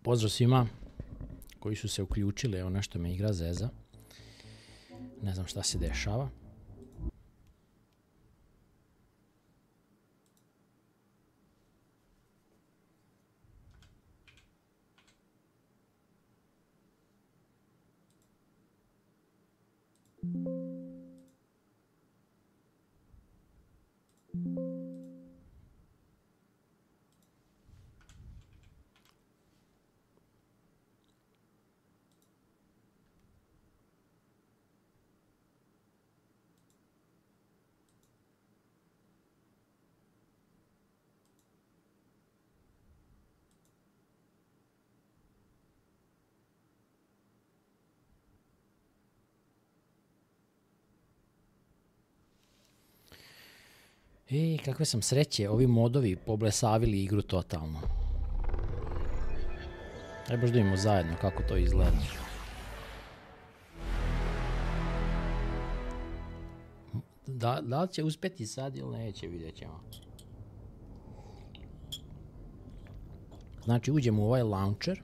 Pozdrav svima koji su se uključili, evo nešto me igra zeza. Ne znam šta se dešava. Kakve sam sreće, ovi modovi poblesavili igru totalno. Aj baš da vidimo zajedno kako to izgleda. Da li će uspjeti sad ili neće, vidjet ćemo. Znači uđemo u ovaj launcher.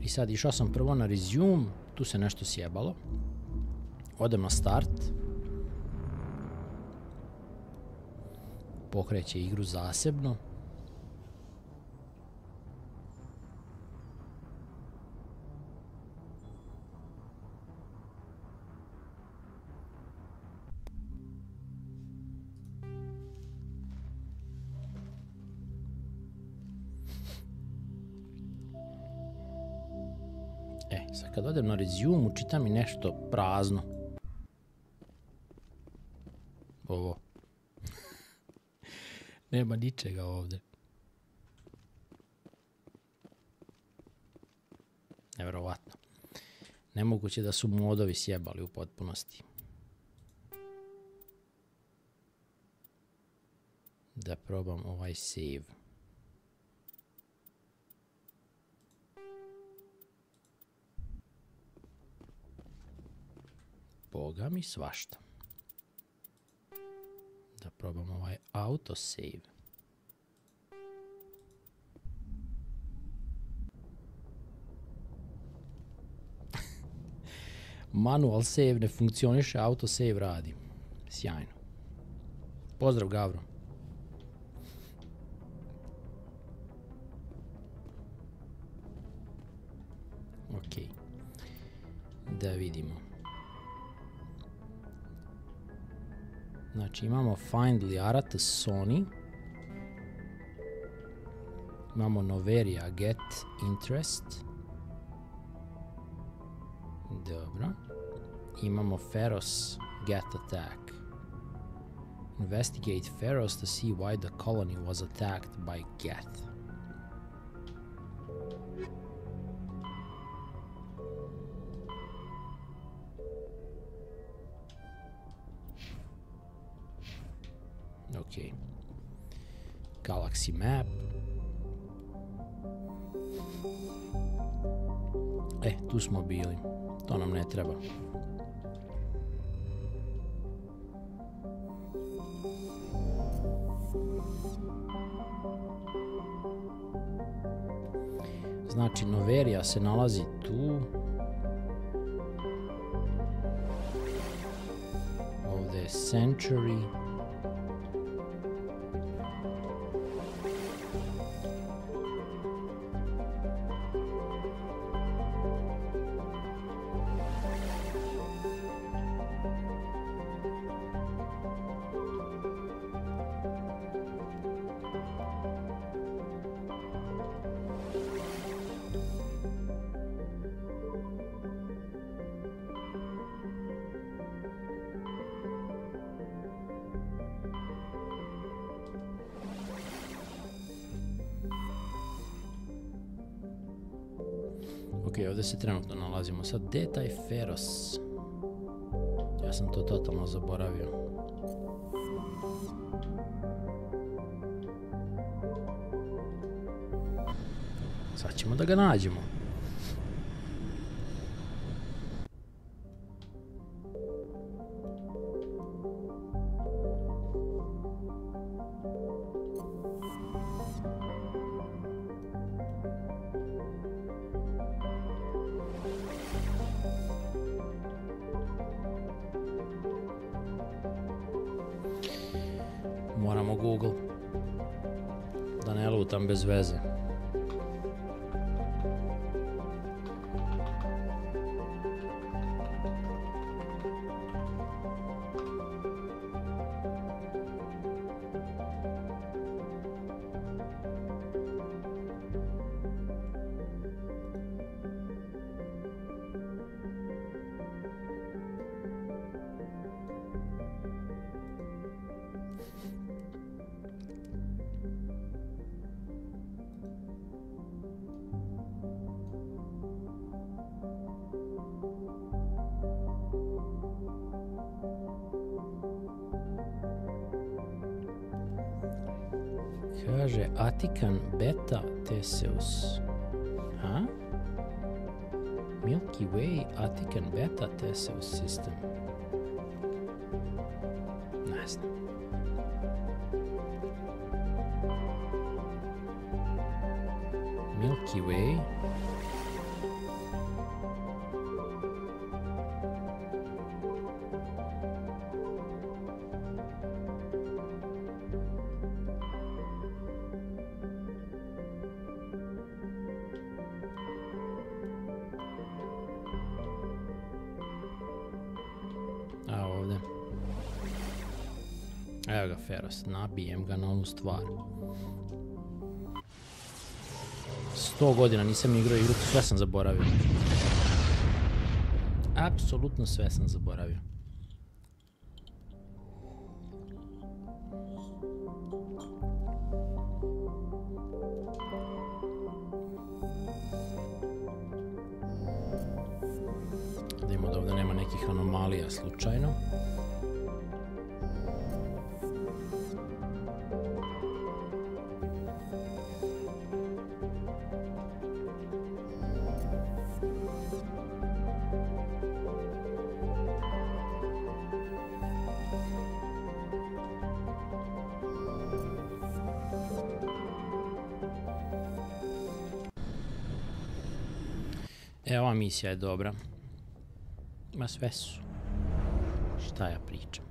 I sad išao sam prvo na resume, tu se nešto sjebalo. Odem na start. Pokreće igru zasebno. Sad kad odem na resume, čita mi nešto prazno. Ovo. Nema ničega ovdje. Nevjerovatno. Nemoguće da su modovi sjebali u potpunosti. Da probam ovaj save. Boga mi svašta. Da probam ovaj autosave. Manual save ne funkcioniše, autosave radi. Sjajno. Pozdrav, Gavro. Ok. Da vidimo. Znači imamo find Liarata Sony. Imamo Noveria get interest. Dobro. Imamo Feros get attack. Investigate Feros to see why the colony was attacked by Geth. Ok. Galaxy map. Tu smo bili. To nam ne treba. Znači, Noveria se nalazi tu. Ovdje je Century. Ok, ovdje se trenutno nalazimo. Sad, gdje je taj Feros? Ja sam to totalno zaboravio. Sad ćemo da ga nađemo. Moramo Google. Da ne lutam bez veze. Kaže Atikan Beta Theseus. A? Milky Way Atikan Beta Theseus System. Ne znam. Milky Way. A ovdje. Evo ga Feros, nabijem ga na onu stvar. 100 godina nisam igrao igru, sve sam zaboravio. Apsolutno sve sam zaboravio. Vidimo da ovdje nema nekih anomalija slučajno. Ova misija je dobra. Ma sve su. Šta ja pričam?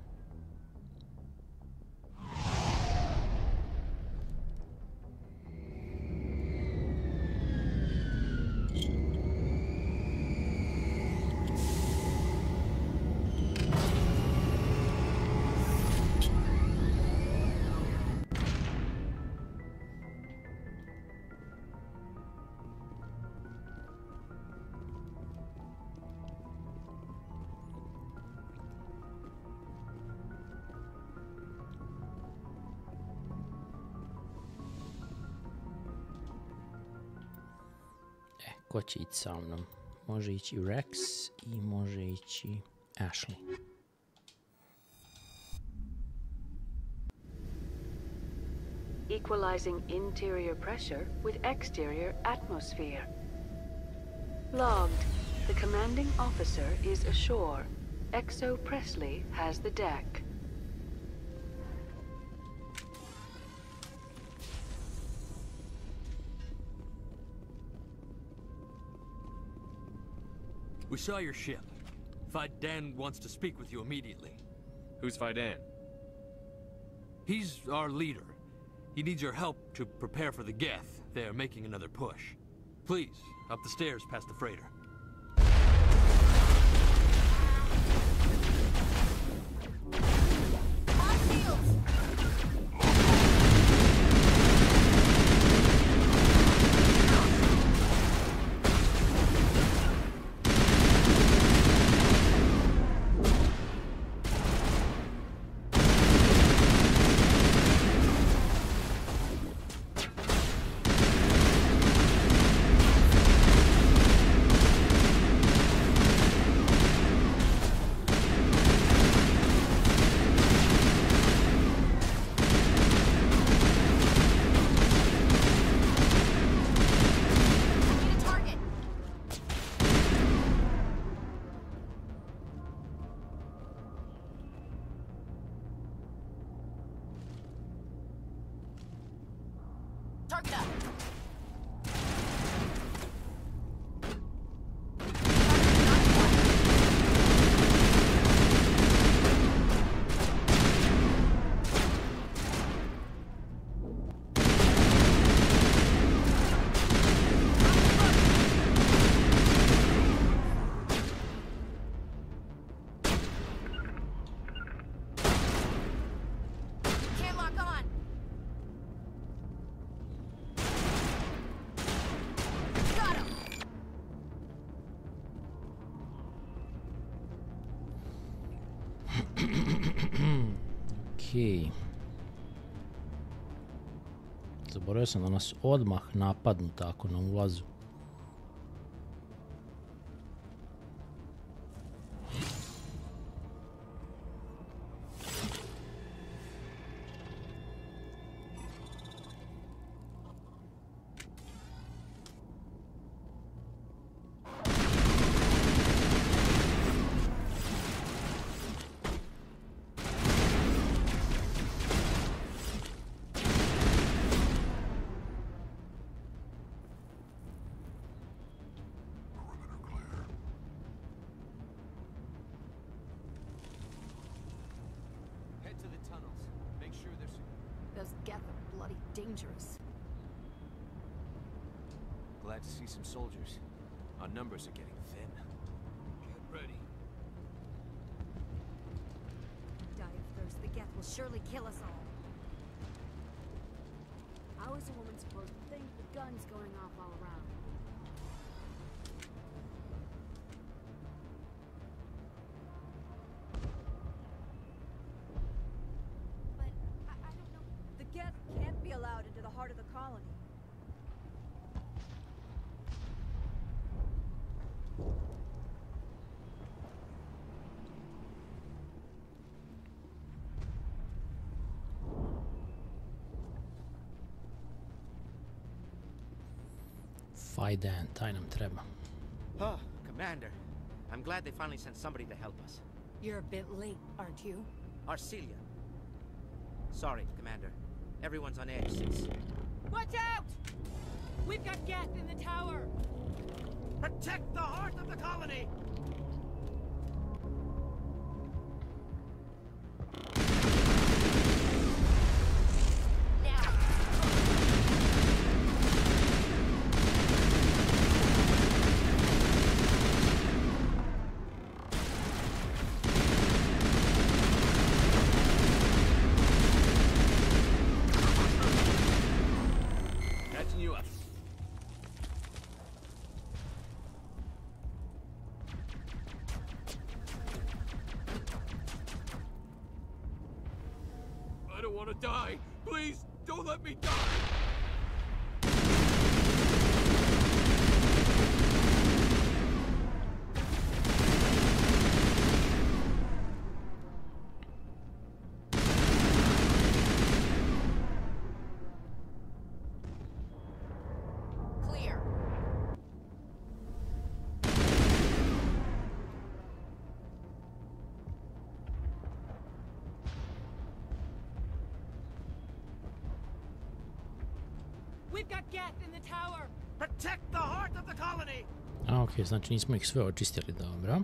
Ko će ići sa mnom? Može ići Rex i može ići Ashley. Equalizing interior pressure with exterior atmosphere. Logged. The commanding officer is ashore. Exo Presley has the deck. We saw your ship. Fidan wants to speak with you immediately. Who's Fidan? He's our leader. He needs your help to prepare for the Geth. They are making another push. Please, up the stairs past the freighter. Okej. Zaboravio sam da nas odmah napadnu tako na ulazu. Dangerous. Glad to see some soldiers. Our numbers are getting thin. Get ready. Die of thirst. The Geth will surely kill us all. How is a woman supposed to think with guns going off all around? But I don't know. The Geth can't be allowed into the heart of the colony. Fajden, taj nam treba. Oh, Commander. I'm glad they finally sent somebody to help us. You're a bit late, aren't you? Arcelia. Sorry, Commander. Everyone's on edge since... Watch out! We've got Geth in the tower! Protect the heart of the colony! Catching you up. I don't want to die. Please, don't let me die. Clear. We've got Geth in the tower! Protect the heart of the colony! A, ok, znači nismo ih sve očistili, dobro.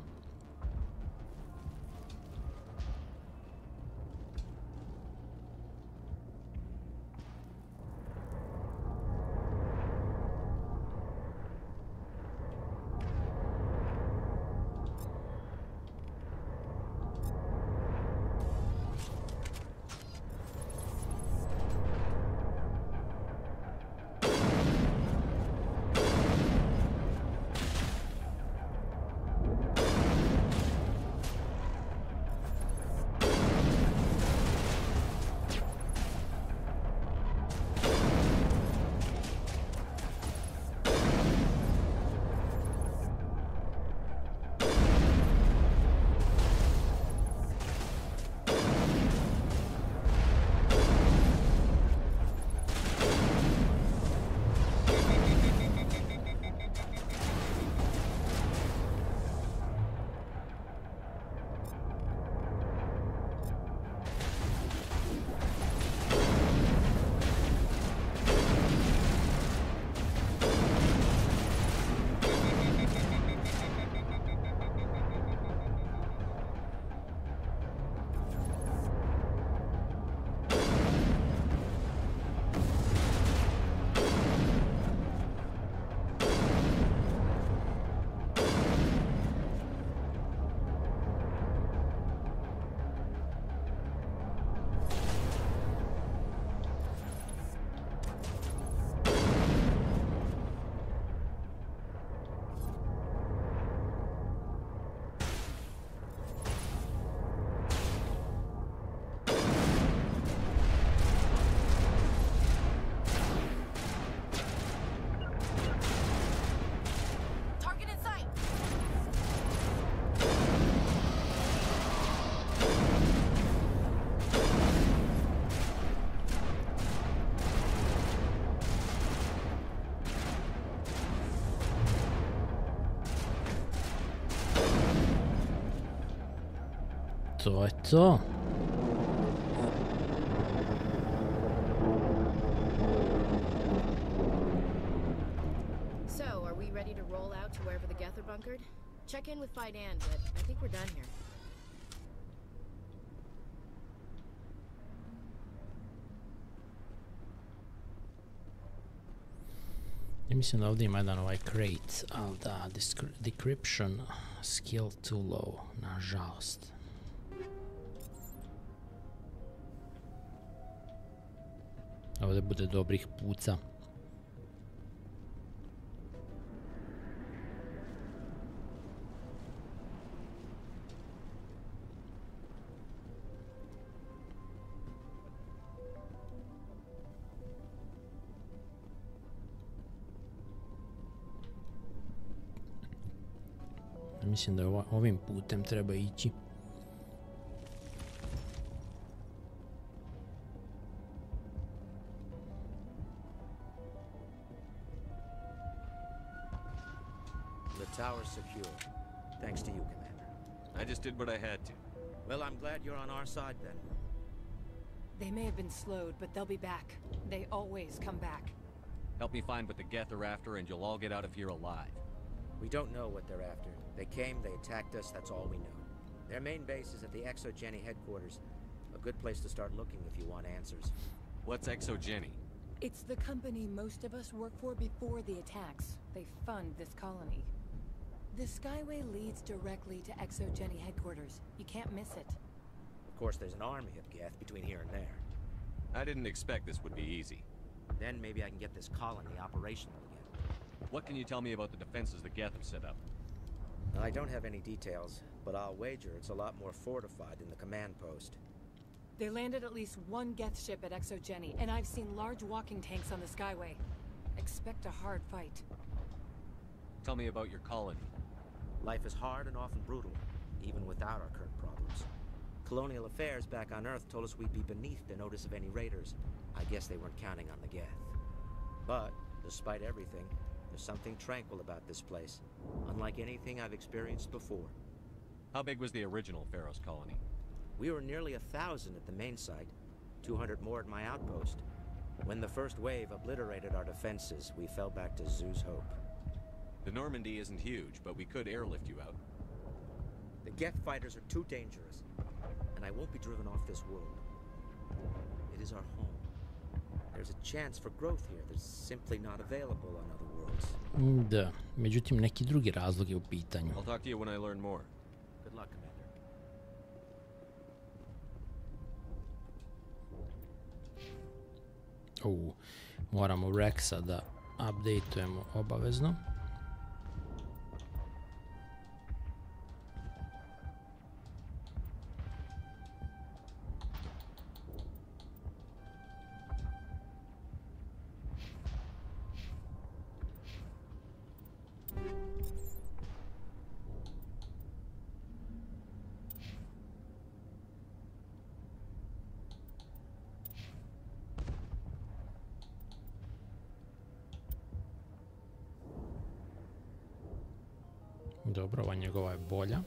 To je to. So, are we ready to roll out to wherever the Geth are bunkered? Check in with Fidan, but I think we're done here. Ja mislim da ovdje ima jedan ovaj crate, ali da, decryption skill too low, nažalost. Ovdje bude dobrih puca. Mislim da ovim putem treba ići. The tower's secure. Thanks to you, Commander. I just did what I had to. Well, I'm glad you're on our side then. They may have been slowed, but they'll be back. They always come back. Help me find what the Geth are after, and you'll all get out of here alive. We don't know what they're after. They came, they attacked us, that's all we know. Their main base is at the EXO-GENI headquarters. A good place to start looking if you want answers. What's EXO-GENI? It's the company most of us work for before the attacks. They fund this colony. The Skyway leads directly to EXO-GENI headquarters. You can't miss it. Of course, there's an army of Geth between here and there. I didn't expect this would be easy. Then maybe I can get this colony operational again. What can you tell me about the defenses the Geth have set up? I don't have any details, but I'll wager it's a lot more fortified than the command post. They landed at least one Geth ship at EXO-GENI, and I've seen large walking tanks on the Skyway. Expect a hard fight. Tell me about your colony. Life is hard and often brutal, even without our current problems. Colonial affairs back on Earth told us we'd be beneath the notice of any raiders. I guess they weren't counting on the Geth. But, despite everything, there's something tranquil about this place, unlike anything I've experienced before. How big was the original Pharaoh's colony? We were nearly 1,000 at the main site, 200 more at my outpost. When the first wave obliterated our defenses, we fell back to Zeus' hope. The Normandy isn't huge, but we could airlift you out. The Geth fighters are too dangerous, and I won't be driven off this world. It is our home. There's a chance for growth here that's simply not available on other worlds. Da, međutim neki drugi razlog je u pitanju. I'll talk to you when I learn more. Good luck, Commander. Moramo Rexa da updateujemo obavezno. Dobro, ova njegova je bolja.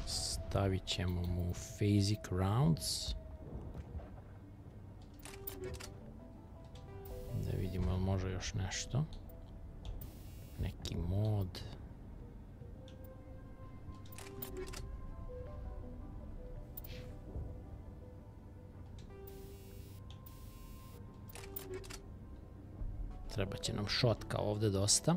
Stavit ćemo mu Phasic Rounds. Da vidimo li može još nešto. Neki mod. Treba će nam šotka ovdje dosta.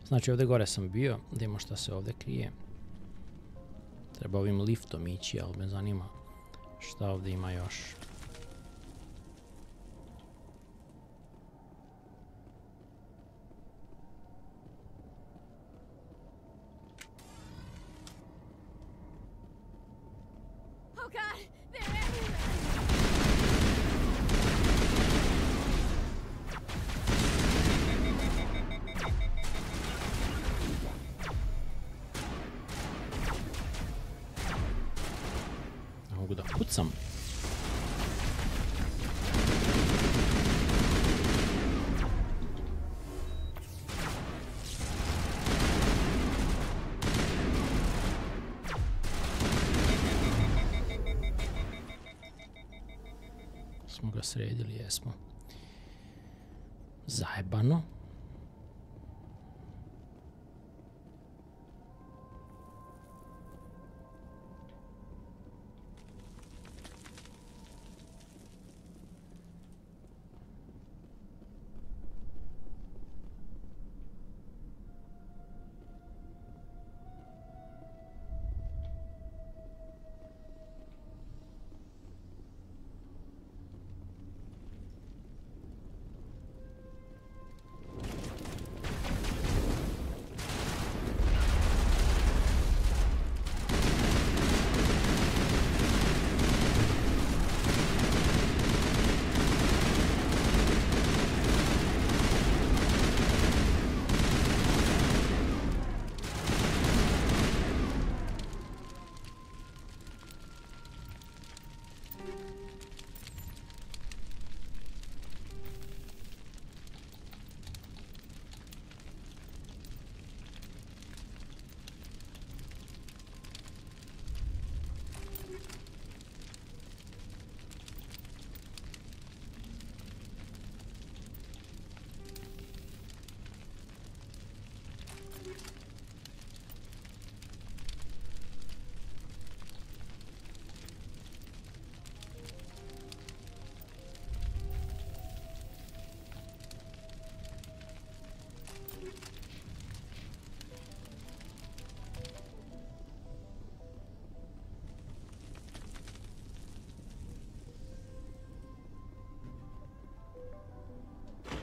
Znači ovdje gore sam bio, da vidimo šta se ovdje krije. Treba ovim liftom ići, ali me zanima šta ovdje ima još. da pucam. Smo ga sredili, jesmo. Zajebano.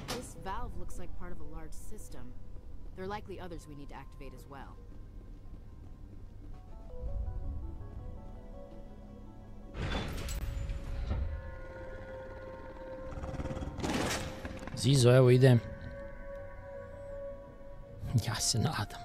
This valve looks like part of a large system. There are likely others we need to activate as well. Zizo, evo idem. Ja se nadam.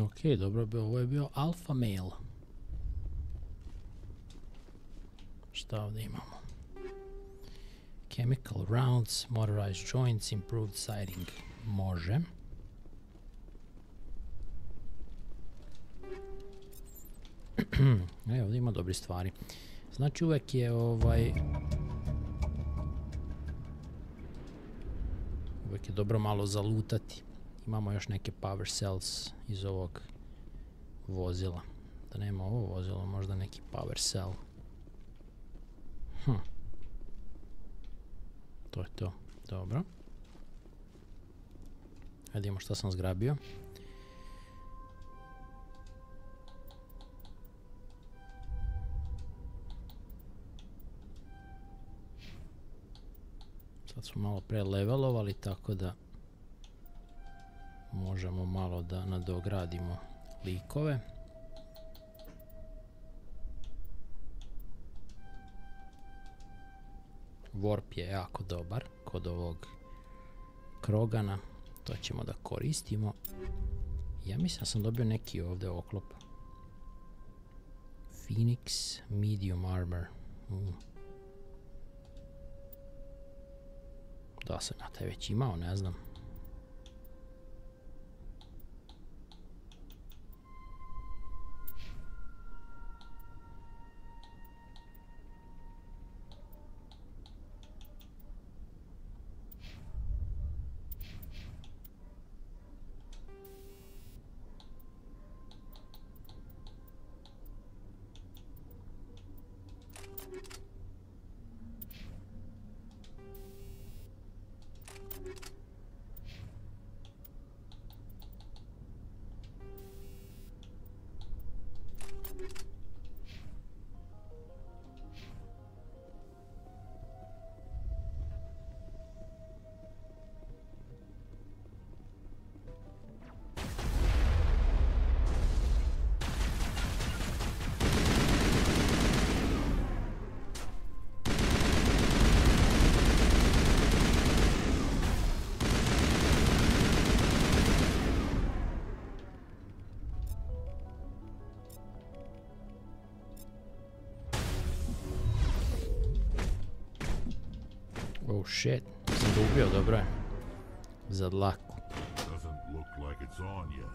Ok, dobro, ovo je bio alpha male. Šta ovdje imamo? Chemical rounds, motorized joints, improved sighting. Može. Evo, ovdje ima dobri stvari. Znači uvek je uvek je dobro malo zalutati. Imamo još neke power cells iz ovog vozila. Da nema ovo vozilo, možda neki power cell. To je to. Dobro. Ajde vidimo šta sam zgrabio. Sad smo malo prelevelovali, tako da možemo malo da nadogradimo likove. Warp je jako dobar kod ovog Krogana. To ćemo da koristimo. Ja mislim da sam dobio neki ovdje oklop. Phoenix Medium Armor. Da sam ja taj već imao, ne znam. shit. Sam ga ubio, dobro je. Za dlaku. Doesn't look like it's on yet.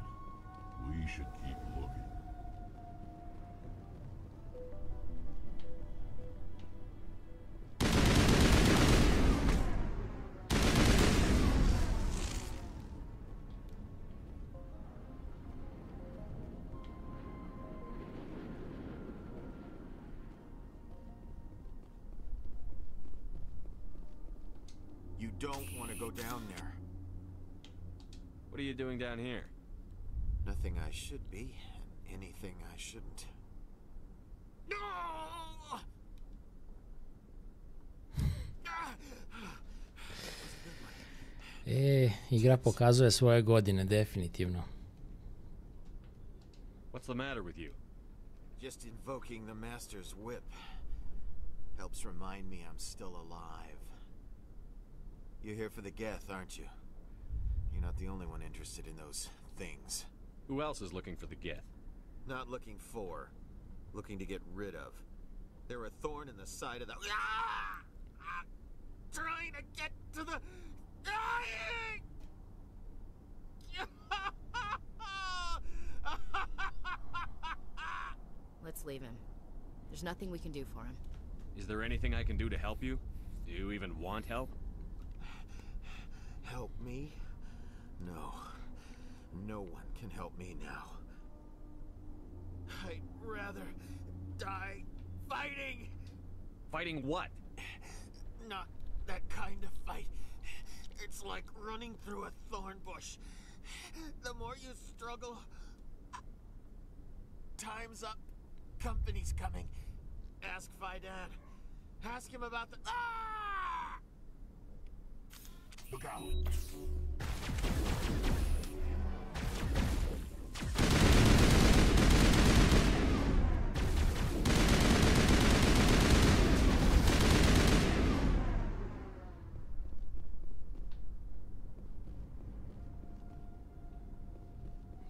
We should keep looking. You don't want to go down there. What are you doing down here? Nothing I should be, and anything I shouldn't. No! Igra pokazuje svoje godine, definitivno. What's the matter with you? Just invoking the Master's whip helps remind me I'm still alive. You're here for the Geth, aren't you? You're not the only one interested in those things. Who else is looking for the Geth? Not looking for, looking to get rid of. They're a thorn in the side of the... Ah! Ah! Trying to get to the... Dying! Let's leave him. There's nothing we can do for him. Is there anything I can do to help you? Do you even want help? Help me? No. No one can help me now. I'd rather die fighting! Fighting what? Not that kind of fight. It's like running through a thorn bush. The more you struggle... Time's up. Company's coming. Ask Fidan. Ask him about the... Ah! Look out!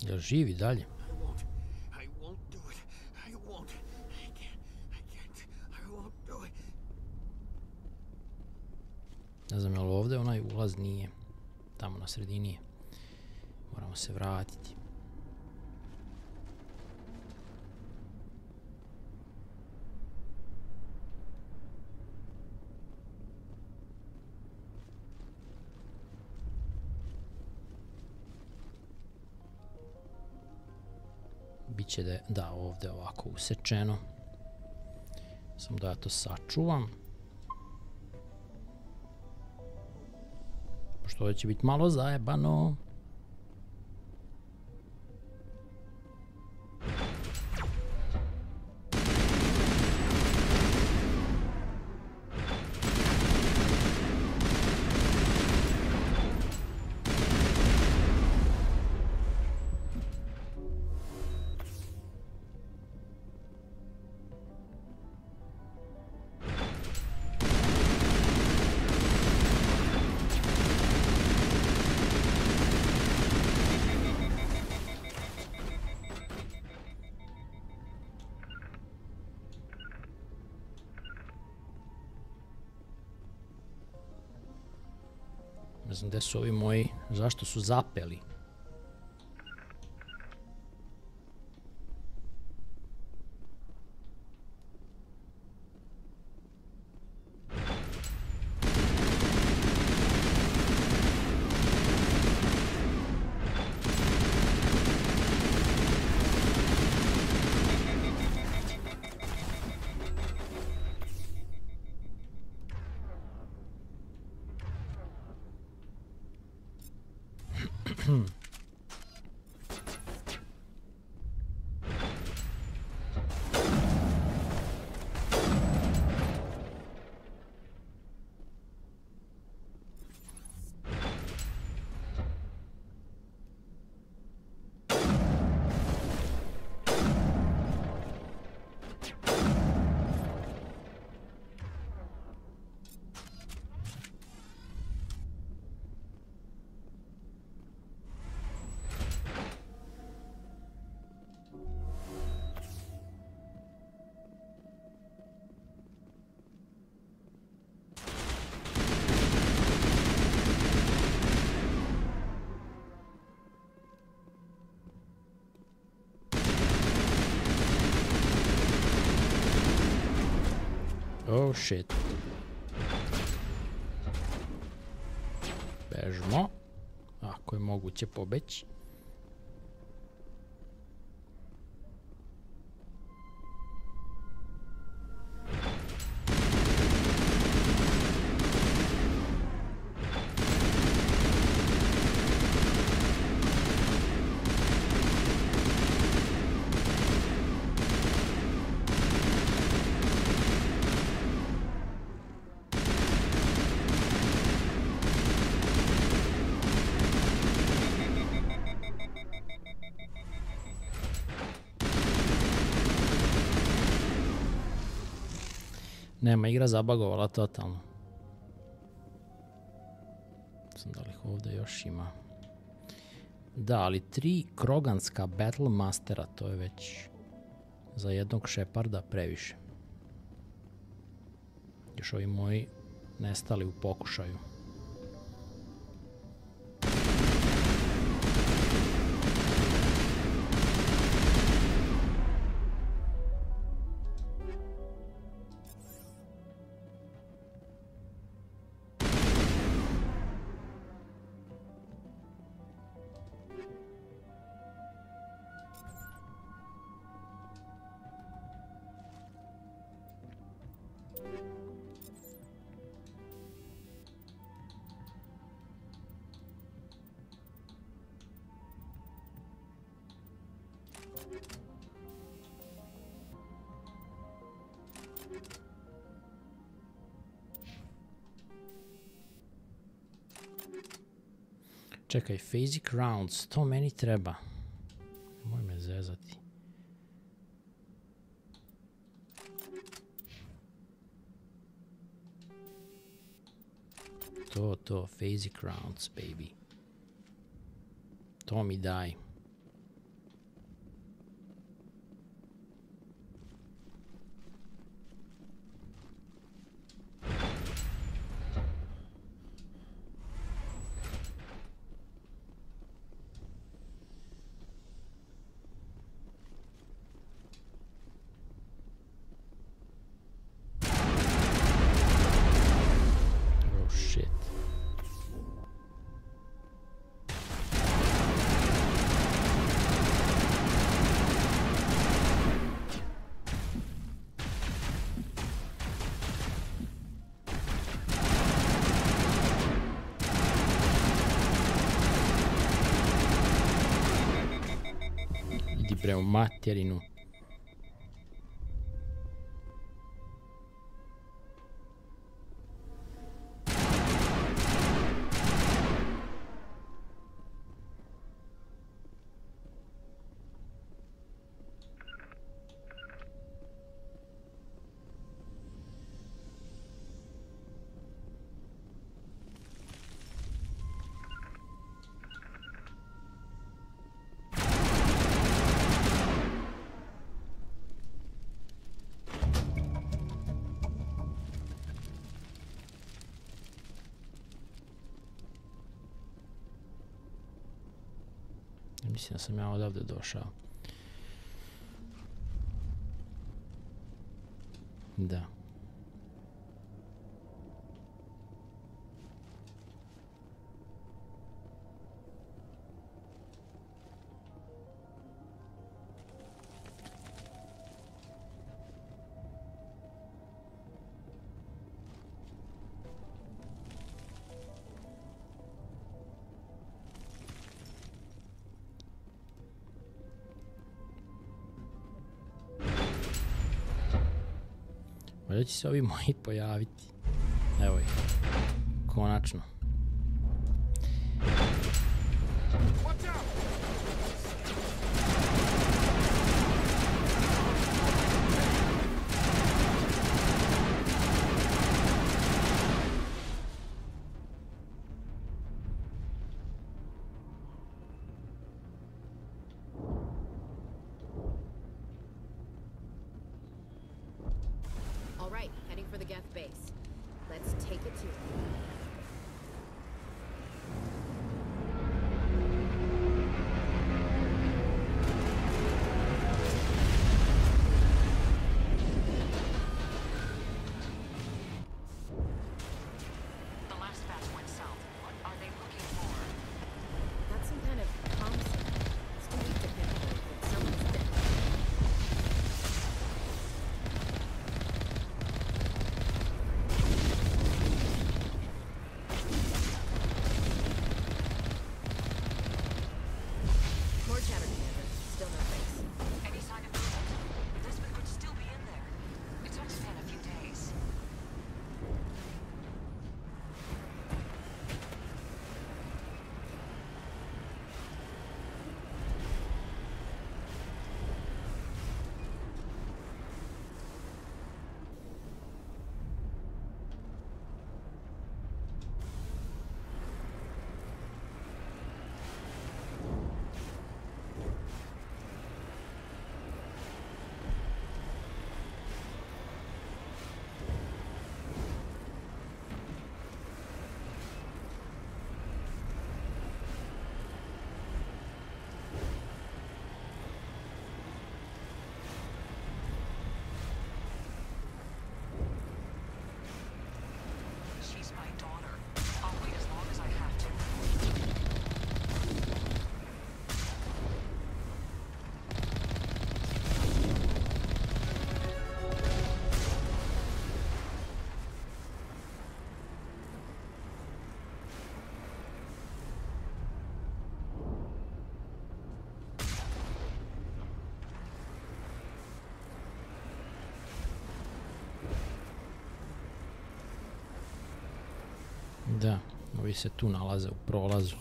Jel živi dalje? I won't do it. I won't. I can't. I won't do it. Ne znam, jel ovdje onaj ulaz nije. Tamo na sredini je. Moramo se vratiti. Biće da ovdje ovako usečeno. Samo da ja to sačuvam. Pošto ovdje će biti malo zajebano. Ne znam gde su ovi moji, zašto su zapeli? Oh shit. Bežmo. Ako je moguće pobeći. Nema, igra zabagovala totalno. Znam da li ih ovdje još ima. Da, ali 3 kroganska Battle Mastera, to je već za jednog Sheparda previše. Još ovi moji nestali u pokušaju. Čekaj, Phasic Rounds, to meni treba. Moj me zezati. To, Phasic Rounds, baby. To mi daj. Prema materinu. Mislim da sam ja odavde došao. Da. Valjda će se ovi moji pojaviti. Evo ih. Konačno. Da, ovi se tu nalaze u prolazu.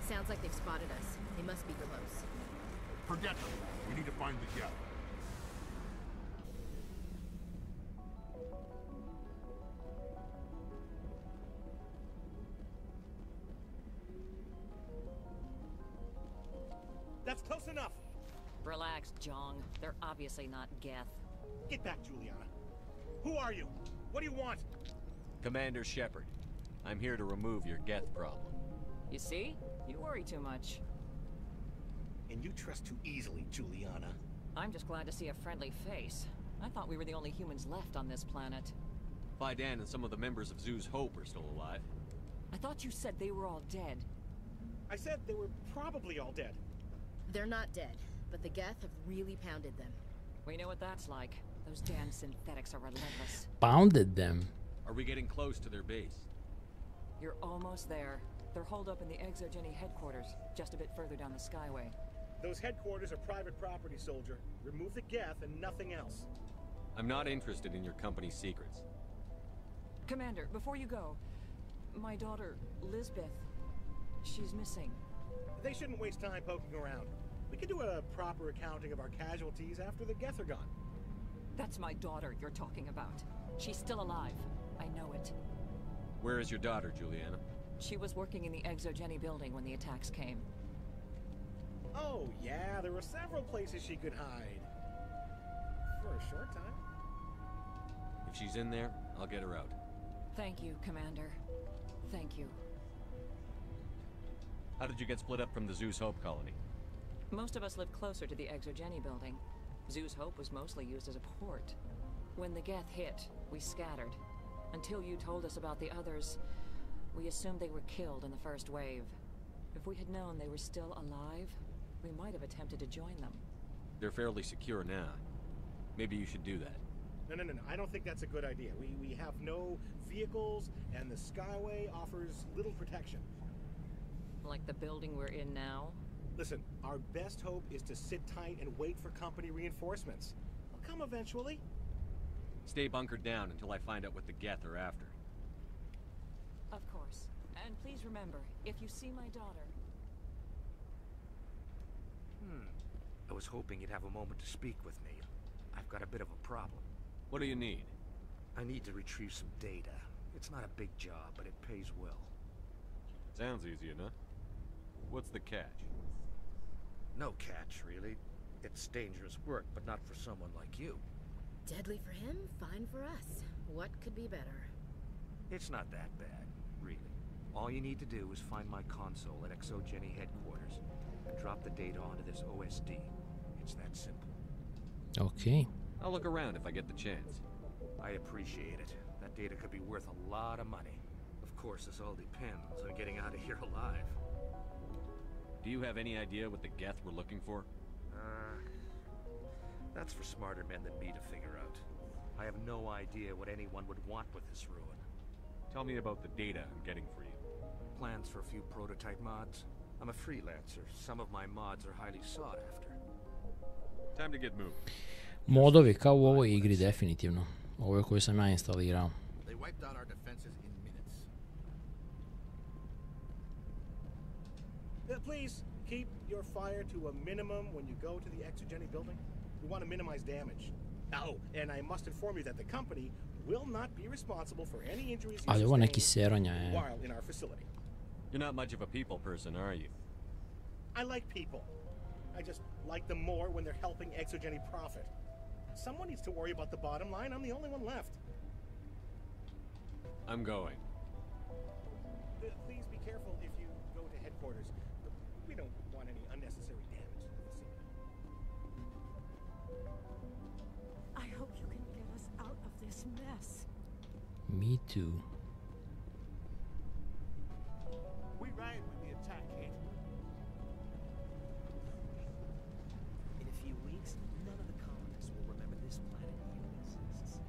Sounds like they've spotted us. They must be close. Forget them. We need to find the gap. That's close enough. Relax, Jong. They're obviously not Geth. Get back, Juliana. Who are you? What do you want? Commander Shepard. I'm here to remove your Geth problem. You see? You worry too much. And you trust too easily, Juliana. I'm just glad to see a friendly face. I thought we were the only humans left on this planet. Fidan and some of the members of Zoo's Hope are still alive. I thought you said they were all dead. I said they were probably all dead. They're not dead, but the Geth have really pounded them. We know what that's like. Those damn synthetics are relentless. Pounded them. Are we getting close to their base? You're almost there. They're holed up in the EXOGENI headquarters, just a bit further down the Skyway. Those headquarters are private property, soldier. Remove the Geth and nothing else. I'm not interested in your company's secrets. Commander, before you go, my daughter, Lisbeth, she's missing. They shouldn't waste time poking around. We can do a proper accounting of our casualties after the Geth are gone. That's my daughter you're talking about. She's still alive. I know it. Where is your daughter, Juliana? She was working in the EXOGENI building when the attacks came. Oh, yeah, there were several places she could hide. For a short time. If she's in there, I'll get her out. Thank you, Commander. Thank you. How did you get split up from the Zoo's Hope colony? Most of us lived closer to the EXOGENI building. Zoo's Hope was mostly used as a port. When the Geth hit, we scattered. Until you told us about the others, we assumed they were killed in the first wave. If we had known they were still alive, we might have attempted to join them. They're fairly secure now. Maybe you should do that. No. I don't think that's a good idea. We have no vehicles, and the Skyway offers little protection. Like the building we're in now? Listen, our best hope is to sit tight and wait for company reinforcements. They'll come eventually. Stay bunkered down until I find out what the Geth are after. Of course. And please remember, if you see my daughter... I was hoping you'd have a moment to speak with me. I've got a bit of a problem. What do you need? I need to retrieve some data. It's not a big job, but it pays well. Sounds easy enough. What's the catch? No catch, really. It's dangerous work, but not for someone like you. Deadly for him, fine for us. What could be better? It's not that bad, really. All you need to do is find my console at EXOGENI headquarters and drop the data onto this OSD. It's that simple. Okay. I'll look around if I get the chance. I appreciate it. That data could be worth a lot of money. Of course, this all depends on getting out of here alive. Do you have any idea what the Geth were looking for? That's for smarter men than me to figure out. I have no idea what anyone would want with this ruin. Tell me about the data I'm getting for you. Plans for a few prototype mods. I'm a freelancer. Some of my mods are highly sought after. Time to get moving. Modovi kao u ovoj igri definitivno. Ovo je koju sam ja instalirao. They wiped out our defenses in minutes. Please keep your fire to a minimum when you go to the Exogeny building. We want to minimize damage. Oh, and I must inform you that the company will not be responsible for any injuries you Ali ovo neki sustain seronja je. while in our facility. You're not much of a people person, are you? I like people. I just like them more when they're helping Exogeny profit. Someone needs to worry about the bottom line. I'm the only one left. I'm going. Please be careful if you go to headquarters. We don't want any unnecessary damage to the facility. I hope you can get us out of this mess. Me too. We ride with the attack, Kate. In a few weeks, none of the colonists will remember this planet even exists.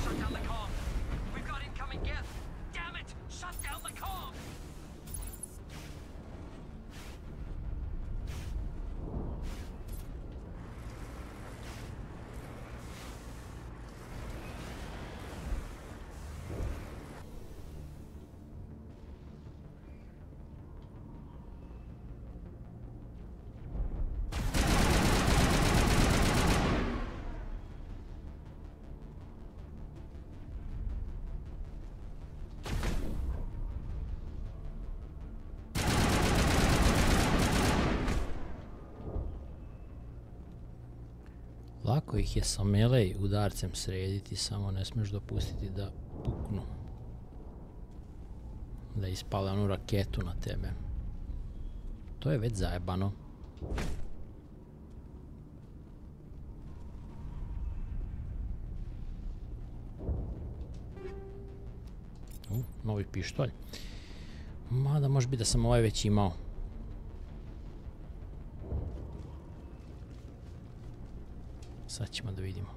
Shut down the comm. We've got incoming geth. Damn it! Shut down the comm. Lako ih je sa melee udarcem srediti, samo ne smeš dopustiti da puknu. Da ispale onu raketu na tebe. To je već zajebano. Novi pištolj. Mada može biti da sam ovaj već imao. Sad ćemo da vidimo.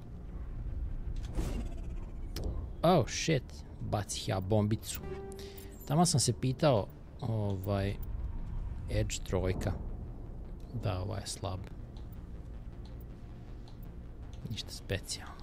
Oh shit, bacih ja bombicu. Tamo sam se pitao, Edge trojka. Da, ovaj je slab. Ništa specijalno.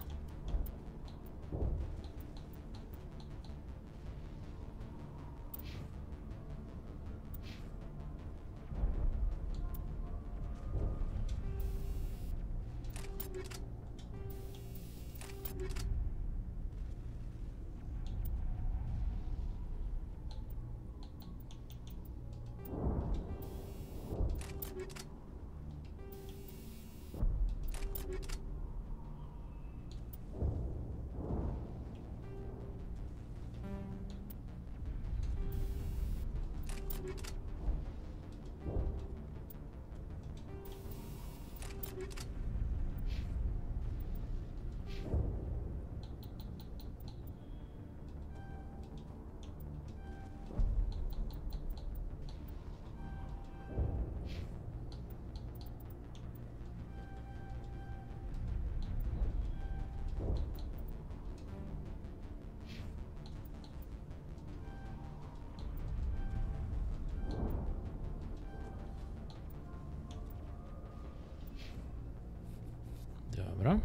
Dobro.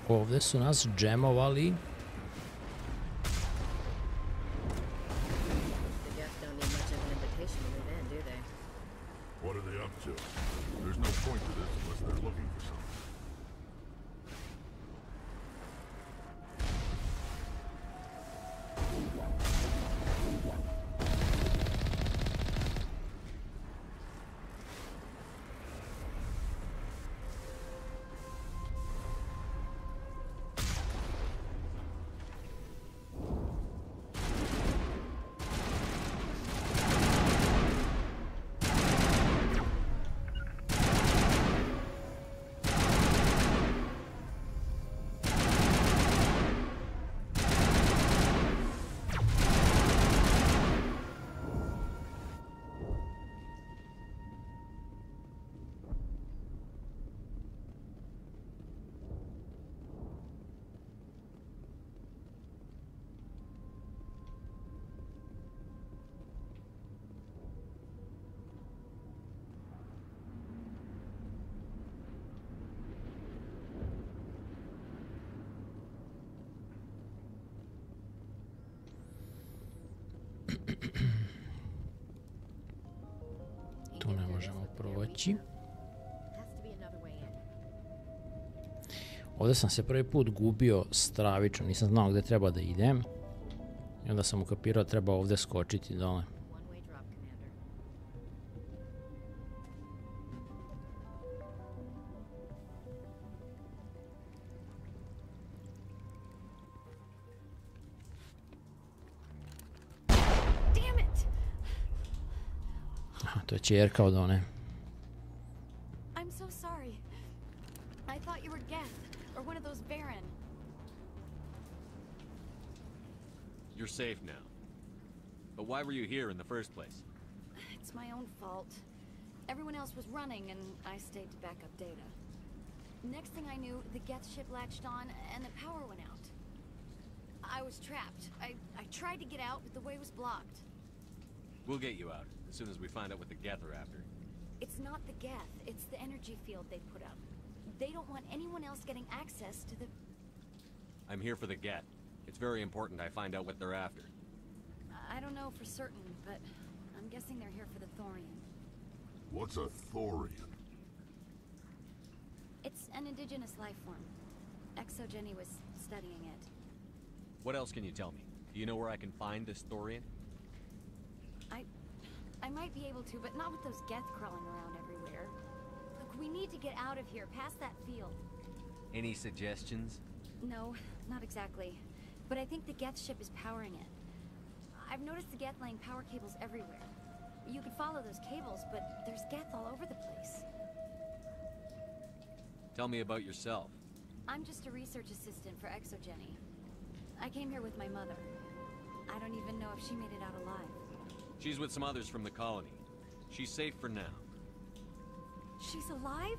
Ovdje su nas džemovali. What are they up to? There's no point to this unless they're looking for something. Tu ne možemo proći. Ovdje sam se prvi put gubio stravično, nisam znao gdje treba da idem. I onda sam ukapirao treba ovdje skočiti dole. To je čerka od one. I'm so sorry. I thought you were Geth, or one of those Baron. You're safe now. But why were you here in the first place? It's my own fault. Everyone else was running, and I stayed to back up data. Next thing I knew, the Geth ship latched on, and the power went out. I was trapped. I tried to get out, but the way was blocked. We'll get you out, as soon as we find out what the Geth are after. It's not the Geth, it's the energy field they put up. They don't want anyone else getting access to the... I'm here for the Geth. It's very important I find out what they're after. I don't know for certain, but I'm guessing they're here for the Thorian. What's a Thorian? It's an indigenous life form. ExoJenny was studying it. What else can you tell me? Do you know where I can find this Thorian? I might be able to, but not with those Geth crawling around everywhere. Look, we need to get out of here, past that field. Any suggestions? No, not exactly. But I think the Geth ship is powering it. I've noticed the Geth laying power cables everywhere. You could follow those cables, but there's Geth all over the place. Tell me about yourself. I'm just a research assistant for ExoJenny. I came here with my mother. I don't even know if she made it out alive. She's with some others from the colony. She's safe for now. She's alive?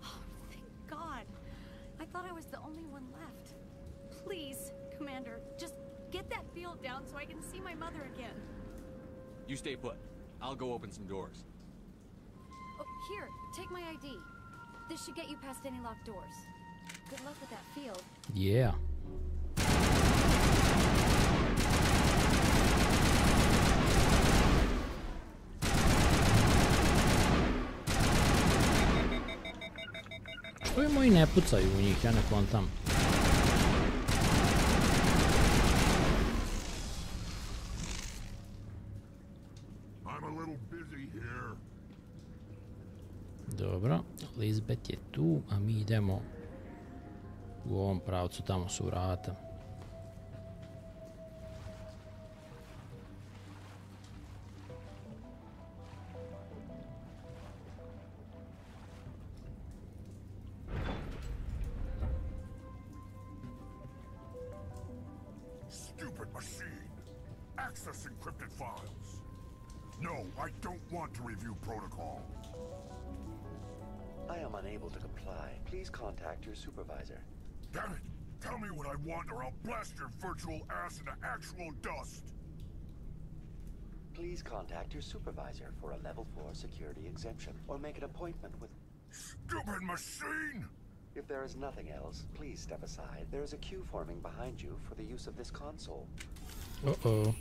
Oh, thank God. I thought I was the only one left. Please, Commander, just get that field down so I can see my mother again. You stay put. I'll go open some doors. Oh, here, take my ID. This should get you past any locked doors. Good luck with that field. Yeah. Ovi moji ne pucaju u njih, ja ne kontam. Dobro, Lisbeth je tu, a mi idemo u ovom pravcu, tamo su vrata. Stupid machine! Access encrypted files! No, I don't want to review protocol. I am unable to comply. Please contact your supervisor. Damn it! Tell me what I want or I'll blast your virtual ass into actual dust! Please contact your supervisor for a level 4 security exemption, or make an appointment with... Stupid machine! If there is nothing else, please step aside. There is a queue forming behind you for the use of this console. Uh-oh.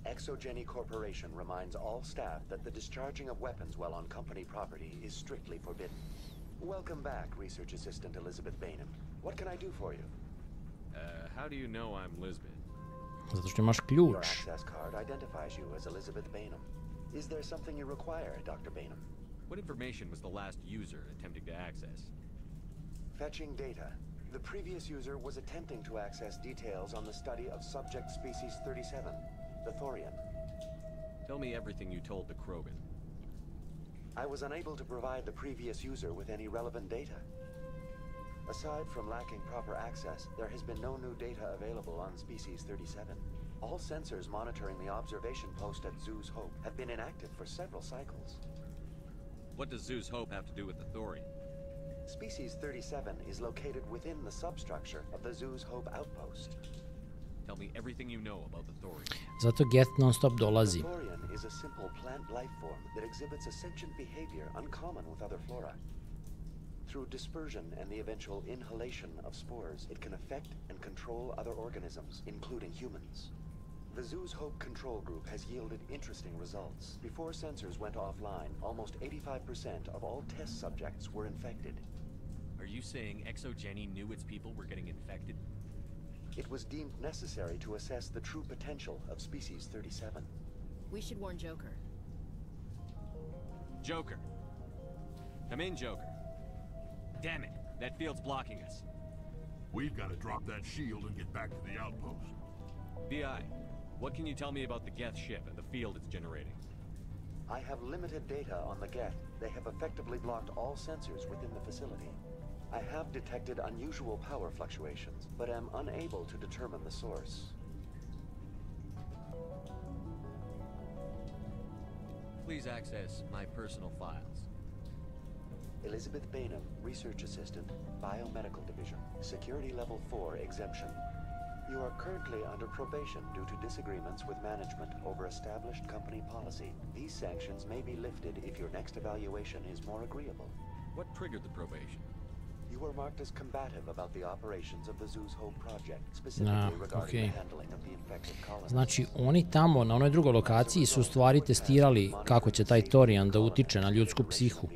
EXOGENI Corporation reminds all staff that the discharging of weapons while on company property is strictly forbidden. Welcome back, Research Assistant Elizabeth Bainham. What can I do for you? How do you know I'm Lisbeth? Zato što imaš Your ključ. access card identifies you as Elizabeth Bainham. Is there something you require, Dr. Bainham? What information was the last user attempting to access? Fetching data. The previous user was attempting to access details on the study of subject species 37, the Thorian. Tell me everything you told the Krogan. I was unable to provide the previous user with any relevant data. Aside from lacking proper access, there has been no new data available on species 37. All sensors monitoring the observation post at Zeus Hope have been inactive for several cycles. What does Zeus Hope have to do with the Thorian? Species 37 is located within the substructure of the Zeus Hope outpost. Tell me everything you know about the Thorian. Zato Geth non stop dolazi. The Thorian is a simple plant life form that exhibits a sentient behavior uncommon with other flora. Through dispersion and the eventual inhalation of spores, it can affect and control other organisms, including humans. The Zeus Hope control group has yielded interesting results. Before sensors went offline, almost 85% of all test subjects were infected. Are you saying EXOGENI knew its people were getting infected? It was deemed necessary to assess the true potential of species 37. We should warn Joker. Joker. Come in, Joker. Damn it, that field's blocking us. We've got to drop that shield and get back to the outpost. BI, what can you tell me about the Geth ship and the field it's generating? I have limited data on the Geth. They have effectively blocked all sensors within the facility. I have detected unusual power fluctuations, but am unable to determine the source. Please access my personal files. Elizabeth Bainham, Research Assistant, Biomedical Division, Security Level 4 exemption. You are currently under probation due to disagreements with management over established company policy. These sanctions may be lifted if your next evaluation is more agreeable. What triggered the probation? You were marked as combative about the operations of the Zeus Hope project, specifically regarding the handling of the infected colonies. Znači, oni tamo na onoj drugoj lokaciji su u stvari testirali kako će taj Thorian da utiče na ljudsku psihu.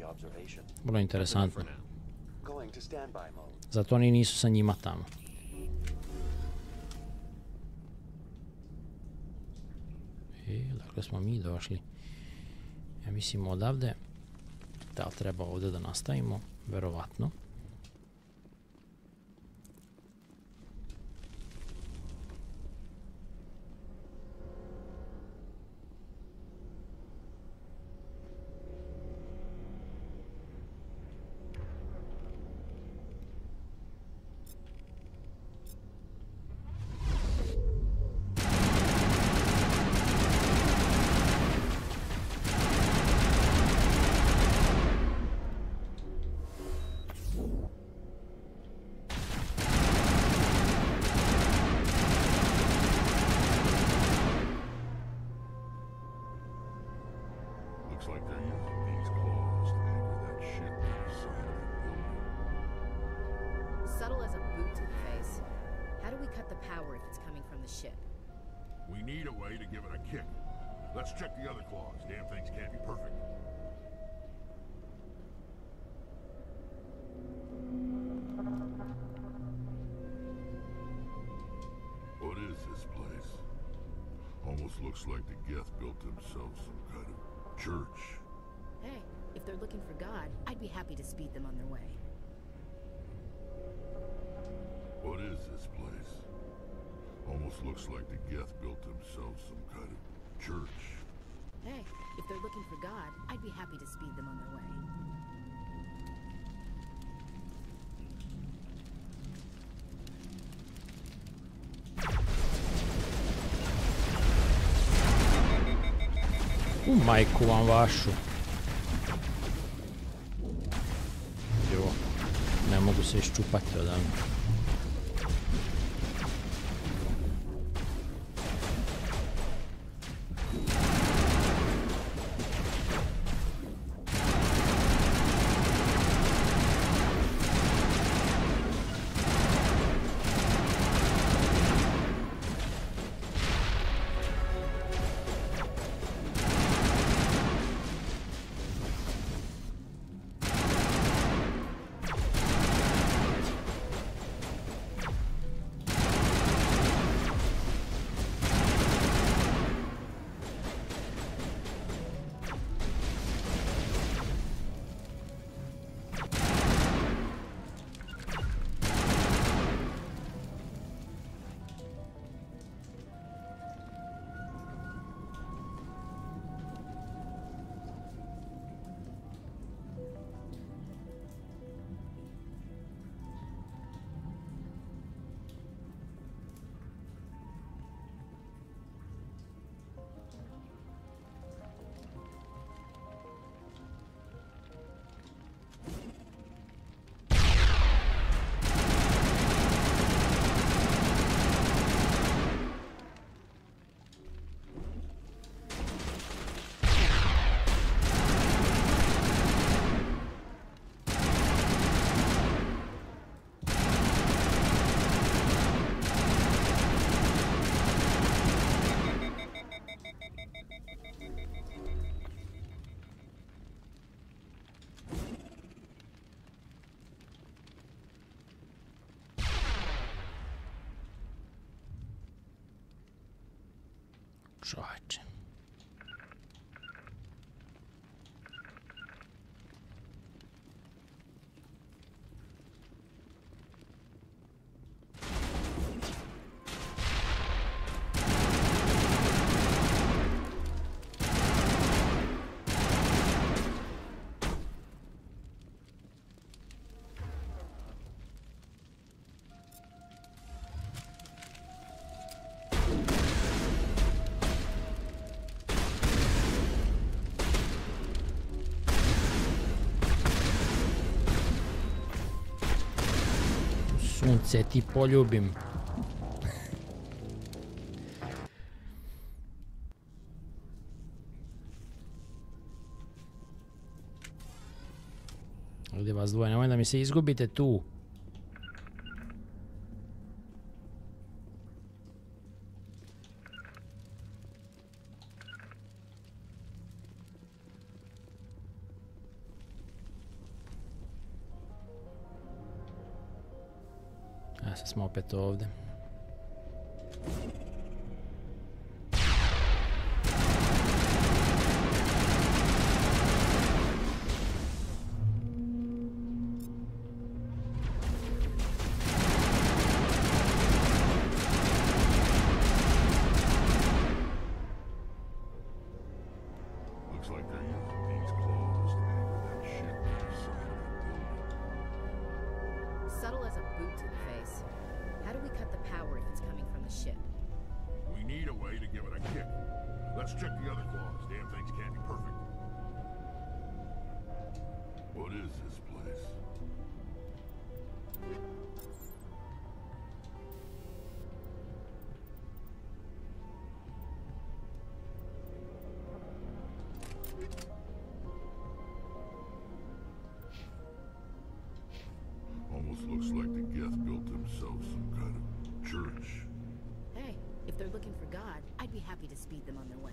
Vrlo interesantno. Zato oni nisu sa njima tamo. Dakle smo mi došli. Ja mislim odavde. Da li treba ovde da nastavimo? Verovatno. boot to the face. How do we cut the power if it's coming from the ship? We need a way to give it a kick. Let's check the other claws. Damn things can't be perfect. What is this place? Almost looks like the Geth built themselves some kind of church. Hey, if they're looking for God, I'd be happy to speed them on their way. What is this place? Almost looks like the Geth built themselves some kind of church. Hey, if they're looking for God, I'd be happy to speed them on their way. U majku vam vašu. Jo, ne mogu se iščupati odavno. Čovječe. Sunce ti poljubim. Ovdje vas dvoje, nemoj da mi se izgubite tu. Sad smo opet ovdje. Looks like the Geth built themselves looking for God, I'd be happy to speed them on their way.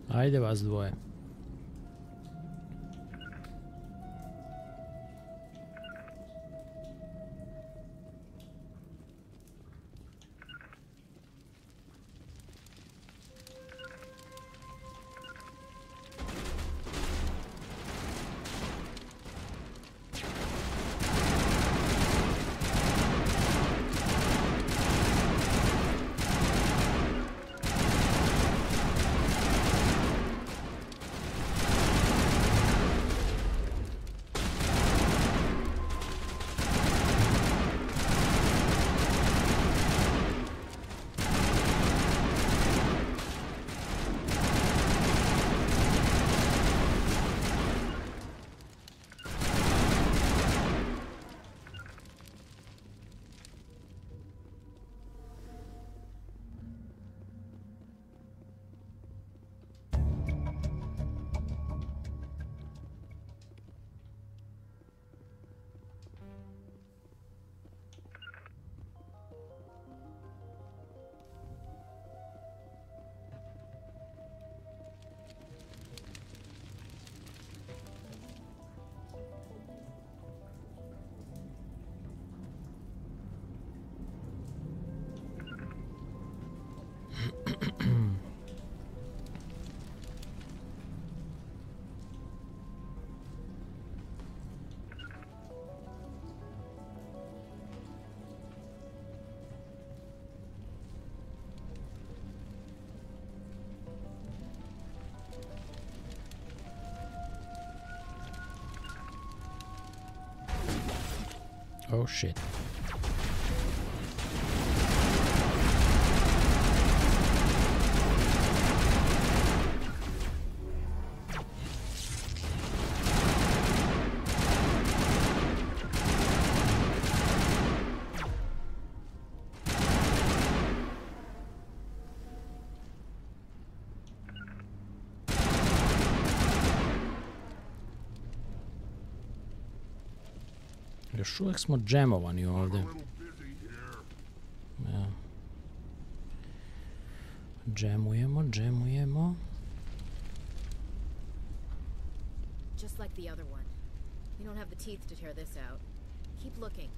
Ajde vas dvoje. Oh shit. Još uvijek smo džemovani ovdje. Ja. Džemujemo. Just like the other one. You don't have the teeth to tear this out. Keep looking.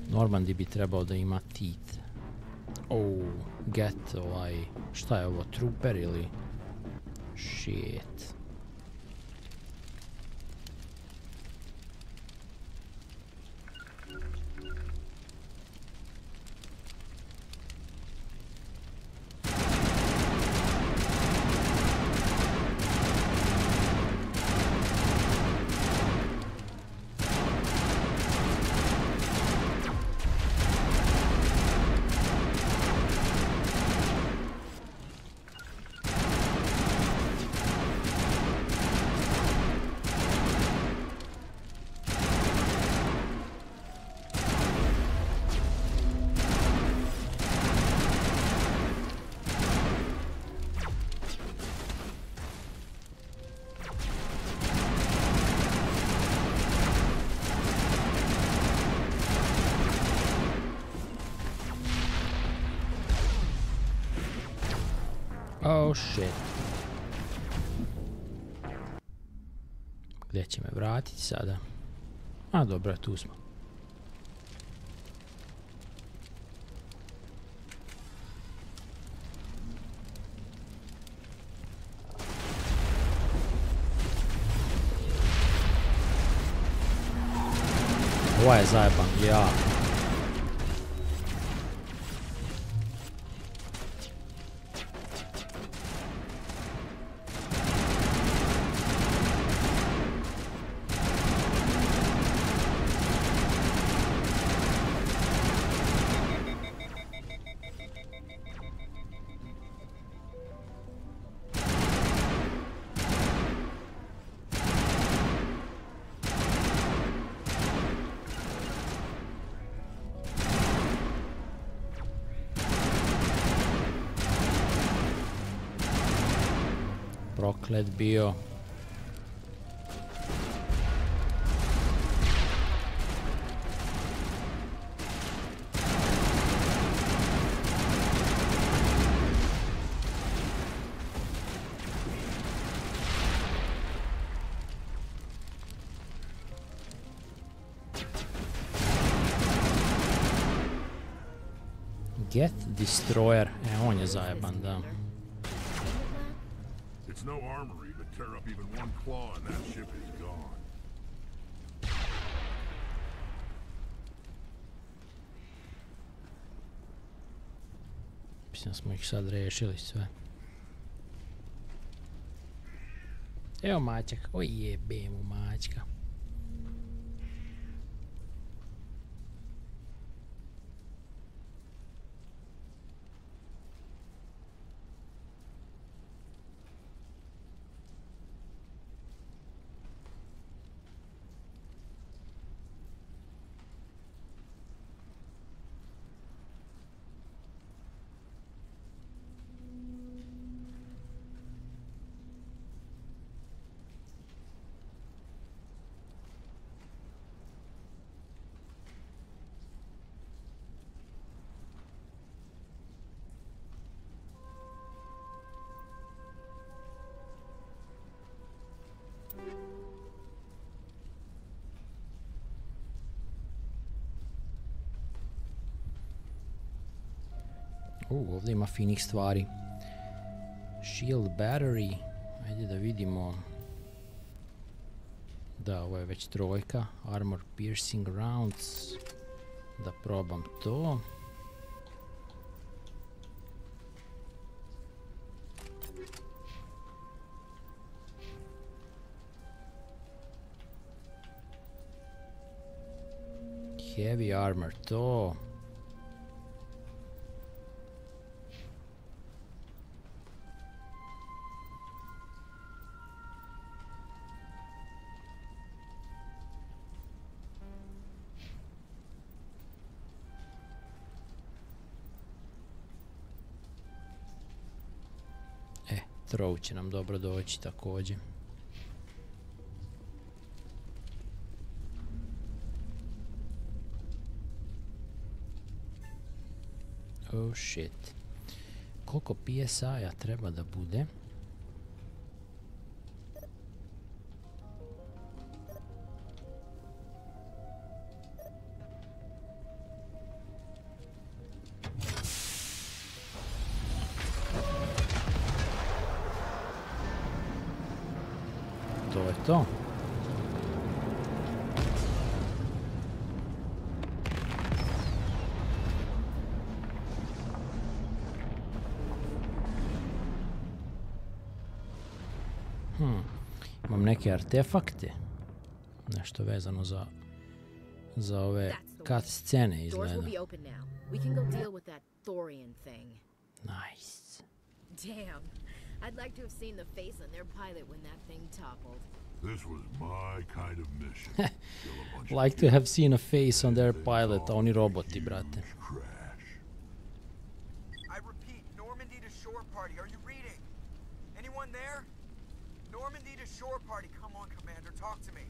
Normandy bi trebao da ima teeth. Oh, get ovaj... Šta je ovo, trooper ili? Shit. Oh shit. Gdje će me vratiti sada? A dobro, tu smo. Ovaj je zajeban, ja. proklet bio. Geth Destroyer, on je zajeban, da. It's no armory to tear up even one claw and that ship is gone. Mislim smo ih sad rešili sve. Evo mačak, oj jebe mu mačka. Ovdje ima finih stvari. Shield battery. Ajde da vidimo. Da, ovo je već trojka. Armor piercing rounds. Da probam to. Heavy armor, to. Throw će nam dobro doći također. Oh shit. Koliko PSI-a treba da bude? To je to. Imam neke artefakte. Nešto vezano za ove cut scene izgleda. Nice. Damn. I'd like to have seen the face on their pilot when that thing toppled. This was my kind of mission. Like to have seen a face on their pilot, a oni roboti, brate. I repeat, Normandy to shore party. Are you reading? Anyone there? Normandy to shore party. Come on, Commander, talk to me.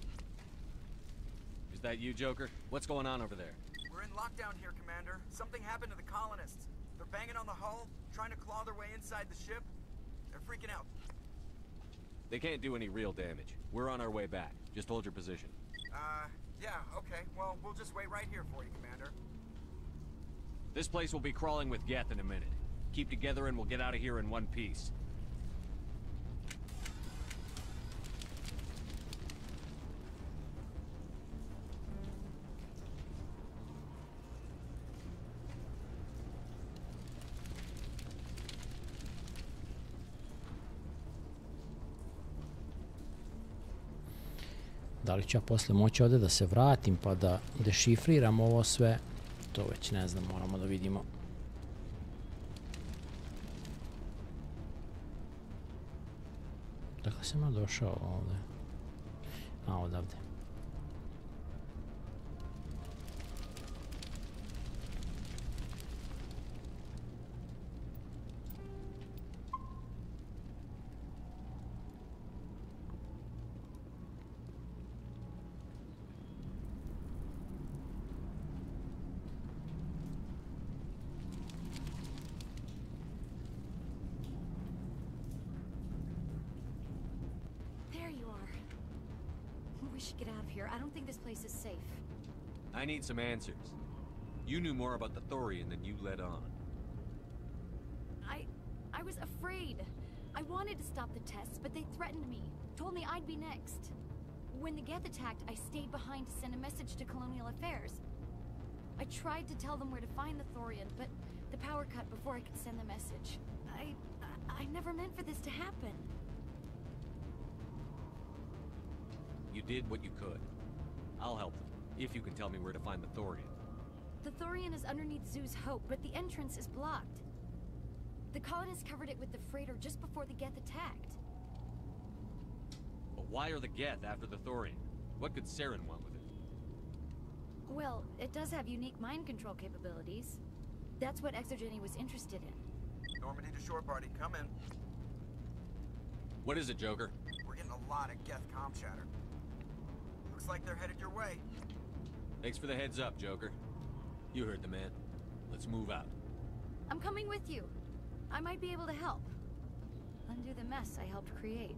Is that you, Joker? What's going on over there? We're in lockdown here, Commander. Something happened to the colonists. They're banging on the hull, trying to claw their way inside the ship. They're freaking out. They can't do any real damage. We're on our way back. Just hold your position. Yeah, okay. Well, we'll just wait right here for you, Commander. This place will be crawling with Geth in a minute. Keep together and we'll get out of here in one piece. Da li ću ja posle moći ovdje da se vratim pa da dešifriram ovo sve? To već ne znam, moramo da vidimo. Dakle sam ja došao ovdje. A, odavde. we should get out of here. I don't think this place is safe. I need some answers. You knew more about the Thorian than you let on. I was afraid. I wanted to stop the tests, but they threatened me. Told me I'd be next. When the Geth attacked, I stayed behind to send a message to Colonial Affairs. I tried to tell them where to find the Thorian, but the power cut before I could send the message. I never meant for this to happen. You did what you could. I'll help them, if you can tell me where to find the Thorian. The Thorian is underneath Zoo's Hope, but the entrance is blocked. The colonists covered it with the freighter just before the Geth attacked. But why are the Geth after the Thorian? What could Saren want with it? Well, it does have unique mind control capabilities. That's what Exogeny was interested in. Normandy to shore party, come in. What is it, Joker? We're getting a lot of Geth comm chatter. Looks like they're headed your way. Thanks for the heads up, Joker. You heard the man. Let's move out. I'm coming with you. I might be able to help. Undo the mess I helped create.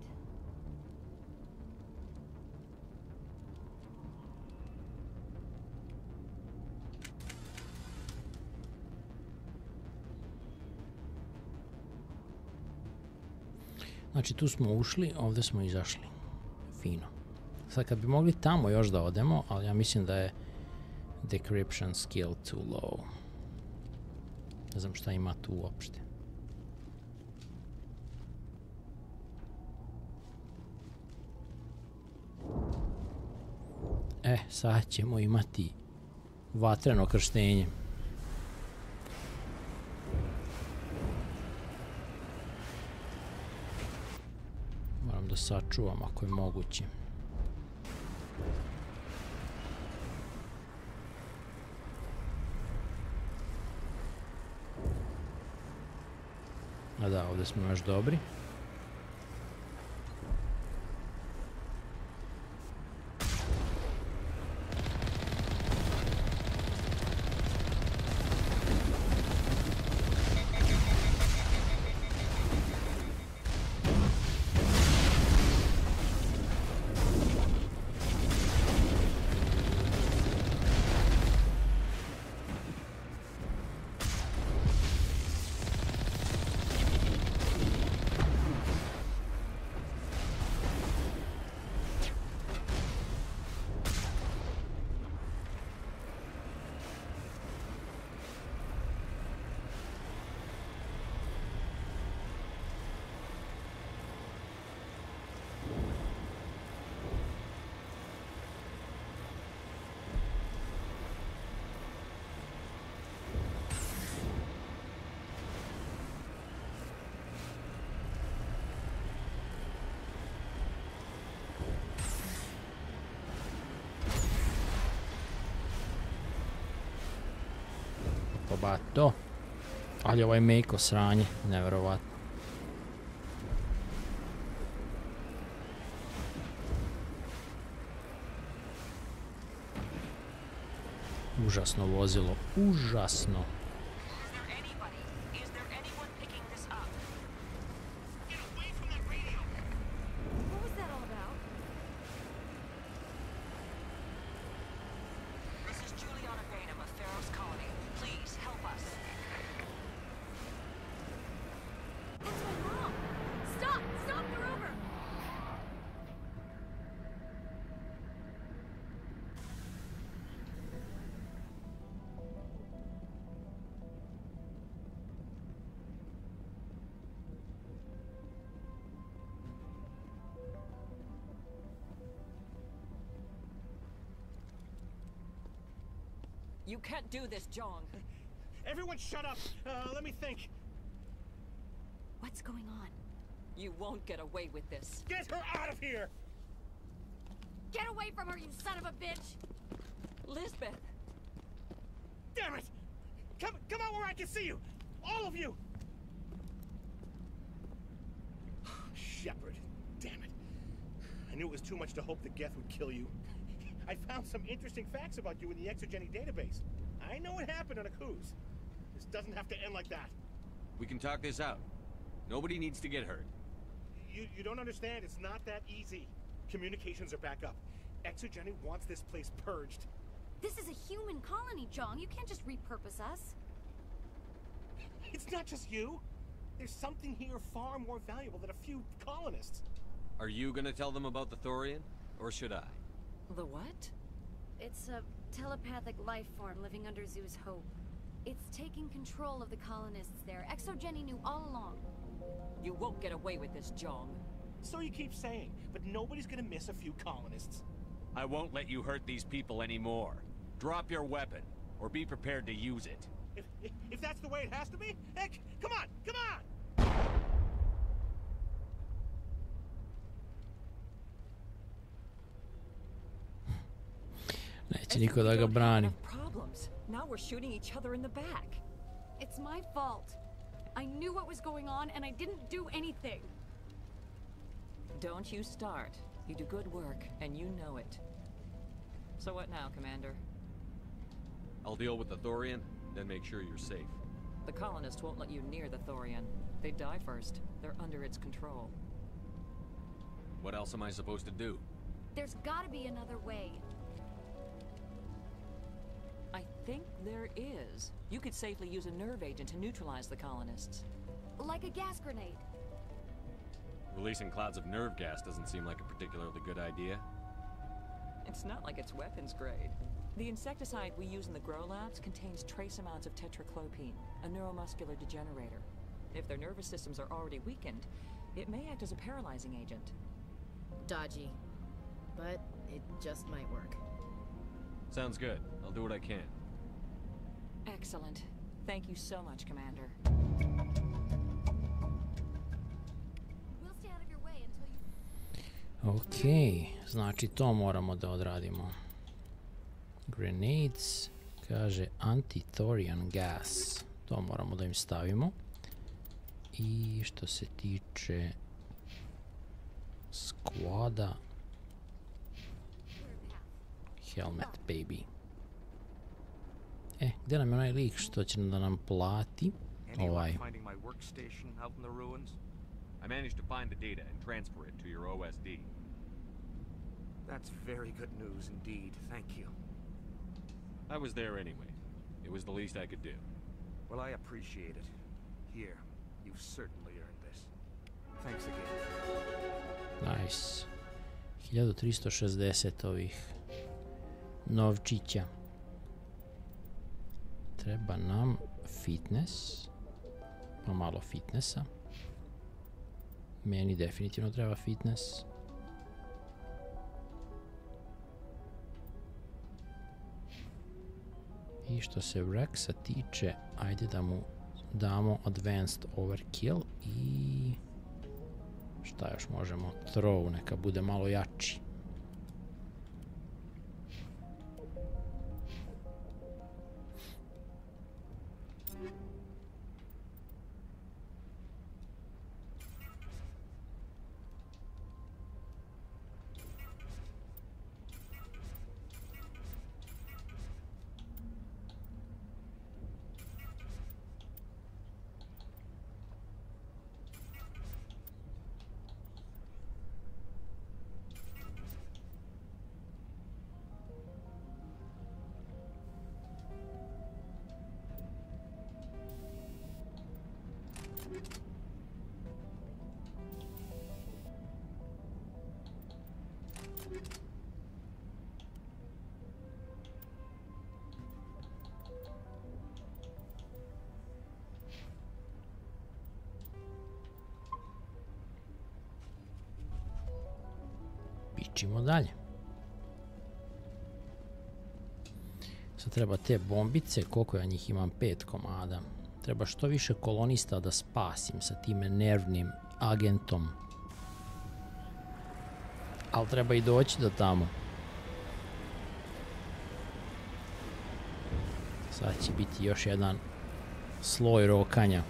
Znači tu smo ušli, ovdje smo izašli. Fino. Sad kad bi mogli tamo još da odemo, ali ja mislim da je decryption skill too low. Ne znam šta ima tu uopšte. Sad ćemo imati vatreno krštenje. Moram da sačuvam ako je moguće. A da, ovdje smo još dobri. Bato. Ali ovaj meko sranje, neverovatno. Užasno vozilo, užasno. You can't do this, Jong. Everyone shut up! Let me think. What's going on? You won't get away with this. Get her out of here! Get away from her, you son of a bitch! Lisbeth! Damn it! Come out where I can see you! All of you! Shepard, damn it. I knew it was too much to hope that Geth would kill you. I found some interesting facts about you in the Exogeny database. I know it happened on a cruise. This doesn't have to end like that. We can talk this out. Nobody needs to get hurt. You don't understand. It's not that easy. Communications are back up. ExoGeni wants this place purged. This is a human colony, John. You can't just repurpose us. It's not just you. There's something here far more valuable than a few colonists. Are you gonna tell them about the Thorian? Or should I? The what? It's a telepathic life form living under Zoo's Hope. It's taking control of the colonists there. ExoGeni knew all along. You won't get away with this, Jong. So you keep saying, but nobody's gonna miss a few colonists. I won't let you hurt these people anymore. Drop your weapon, or be prepared to use it. If that's the way it has to be, heck, come on, come on! Neće niko da ga brani. Problems. Now we're shooting each other in the back. It's my fault. I knew what was going on and I didn't do anything. Don't you start. You do good work, and you know it. So what now, Commander? I'll deal with the Thorian, then make sure you're safe. The colonists won't let you near the Thorian. They die first. They're under its control. What else am I supposed to do? There's gotta be another way. I think there is. You could safely use a nerve agent to neutralize the colonists. Like a gas grenade. Releasing clouds of nerve gas doesn't seem like a particularly good idea. It's not like it's weapons grade. The insecticide we use in the grow labs contains trace amounts of tetraclopine, a neuromuscular degenerator. If their nervous systems are already weakened, it may act as a paralyzing agent. Dodgy. But it just might work. Sounds good. I'll do what I can. Excellent. Thank you so much, Commander. We'll stay out of your way until you... Ok, znači to moramo da odradimo. Grenades, kaže anti-thorian gas. To moramo da im stavimo. I što se tiče squada, helmet baby. Gdje nam je onaj lik što će da nam plati? Ovaj. Finding my workstation out in the ruins? I managed to find the data and transfer it to your OSD. That's very good news indeed. Thank you. I was there anyway. It was the least I could do. Well, I appreciate it. Here, you've certainly earned this. Thanks again. Nice. 1360 ovih novčića. Treba nam fitness. Pa malo fitnessa. Meni definitivno treba fitness. I što se Rexa tiče, ajde da mu damo Advanced Overkill i šta još možemo? Throw, neka bude malo jači. Pičimo dalje. Sad treba te bombice, koliko ja njih imam? 5 komada. Treba što više kolonista da spasim sa tim nervnim agentom. Ali treba i doći do tamo. Sad će biti još jedan sloj rokanja.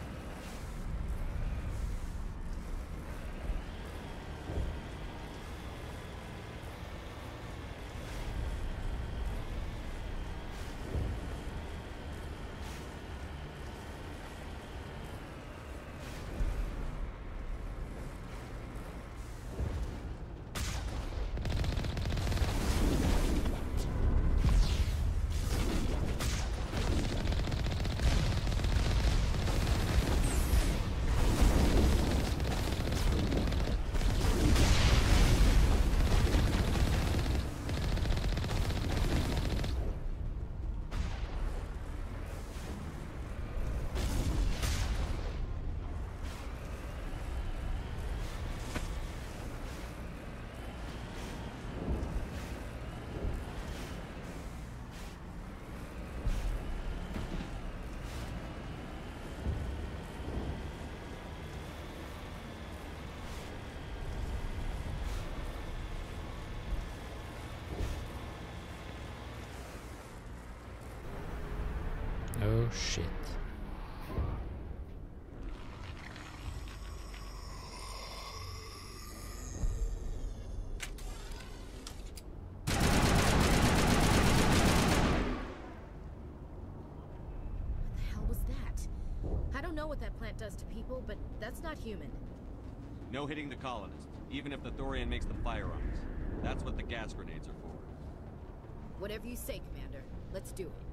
Oh shit. Does to people, but that's not human. No hitting the colonists, even if the Thorian makes them fire on us. That's what the gas grenades are for. Whatever you say, Commander. Let's do it.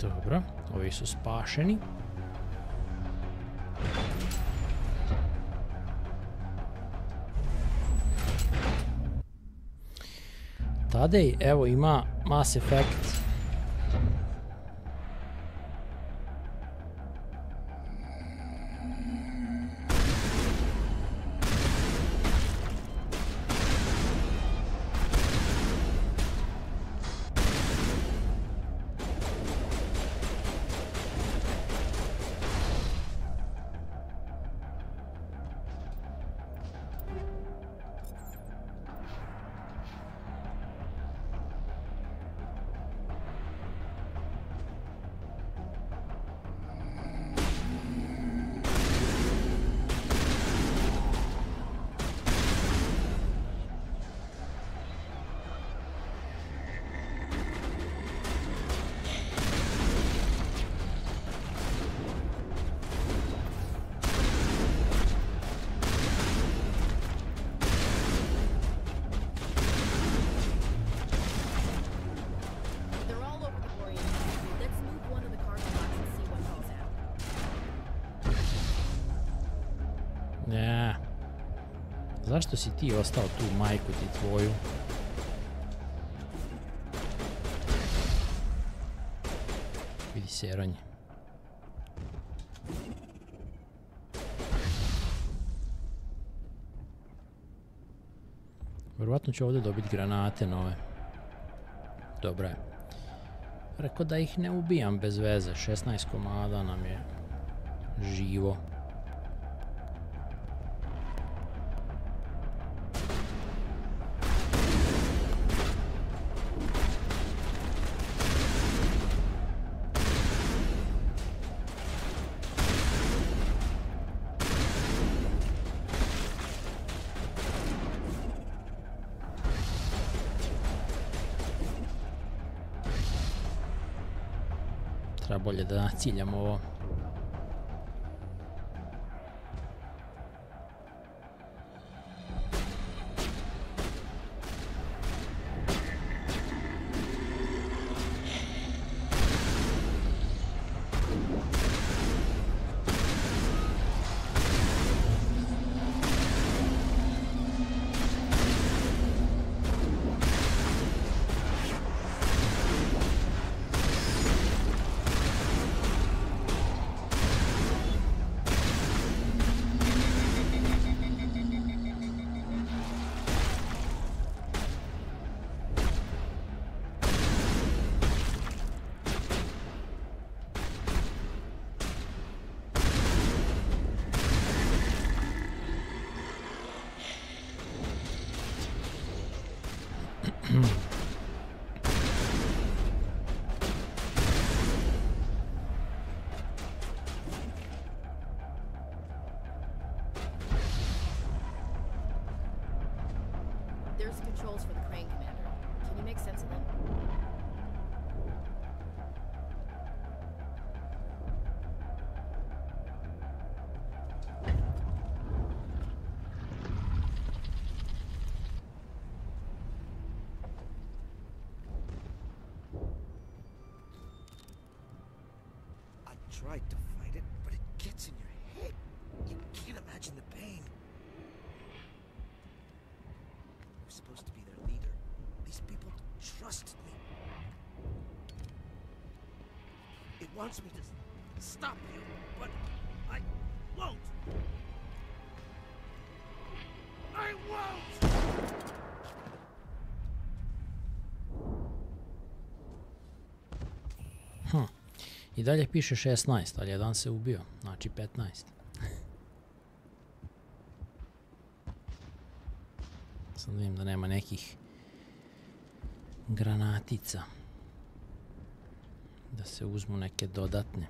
Dobro, ovi su spašeni. Tadej, evo ima Mass Effect. Zašto si ti ostao tu, majku ti tvoju? Vidi seronje. Vjerovatno ću ovdje dobiti granate nove. Dobro je. Rekao da ih ne ubijam bez veze. 16 komada nam je živo. Treba bolje da naciljam ovo. There's controls for the crane, Commander. Can you make sense of them? tried to fight it, but it gets in your head. You can't imagine the pain. I'm supposed to be their leader. These people trusted me. It wants me to stop you, but I won't. I won't! I dalje piše 16, ali jedan se ubio, znači 15. Sad vidim da nema nekih granatica. Da se uzmu neke dodatne.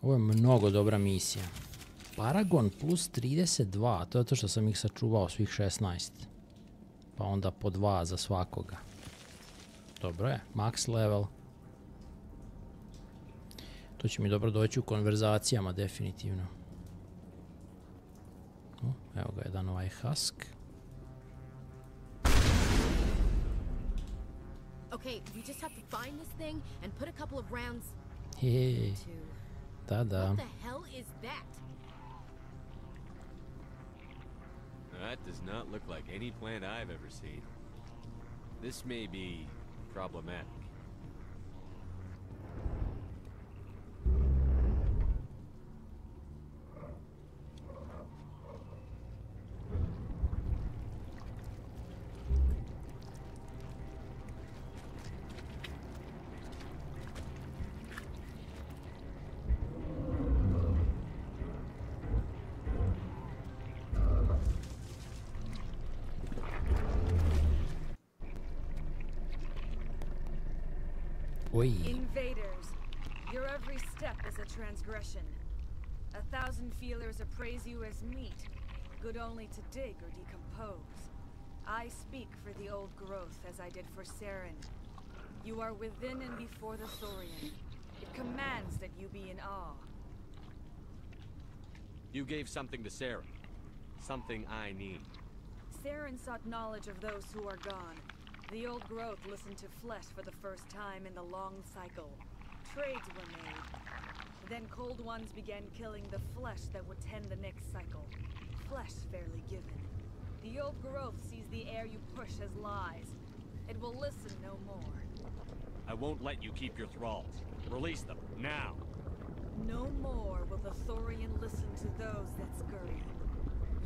Ovo je mnogo dobra misija. Paragon plus 32, to je to što sam ih sačuvao, svih 16. Pa onda po 2 za svakoga. Dobro je, max level. To će mi dobro doći u konverzacijama, definitivno. Evo ga, jedan ovaj husk. Okay, we just have to find this thing and put a couple of rounds. Hey. Da. What the hell is that? That does not look like any plant I've ever seen. This may be problematic. Invaders, your every step is a transgression. 1,000 feelers appraise you as meat, good only to dig or decompose. I speak for the old growth as I did for Saren. You are within and before the Thorian. It commands that you be in awe. You gave something to Sarah. Something I need. Saren sought knowledge of those who are gone. The old growth listened to flesh for the first time in the long cycle. Trades were made. Then cold ones began killing the flesh that would tend the next cycle. Flesh fairly given. The old growth sees the air you push as lies. It will listen no more. I won't let you keep your thralls. Release them, now! No more will the Thorian listen to those that scurry.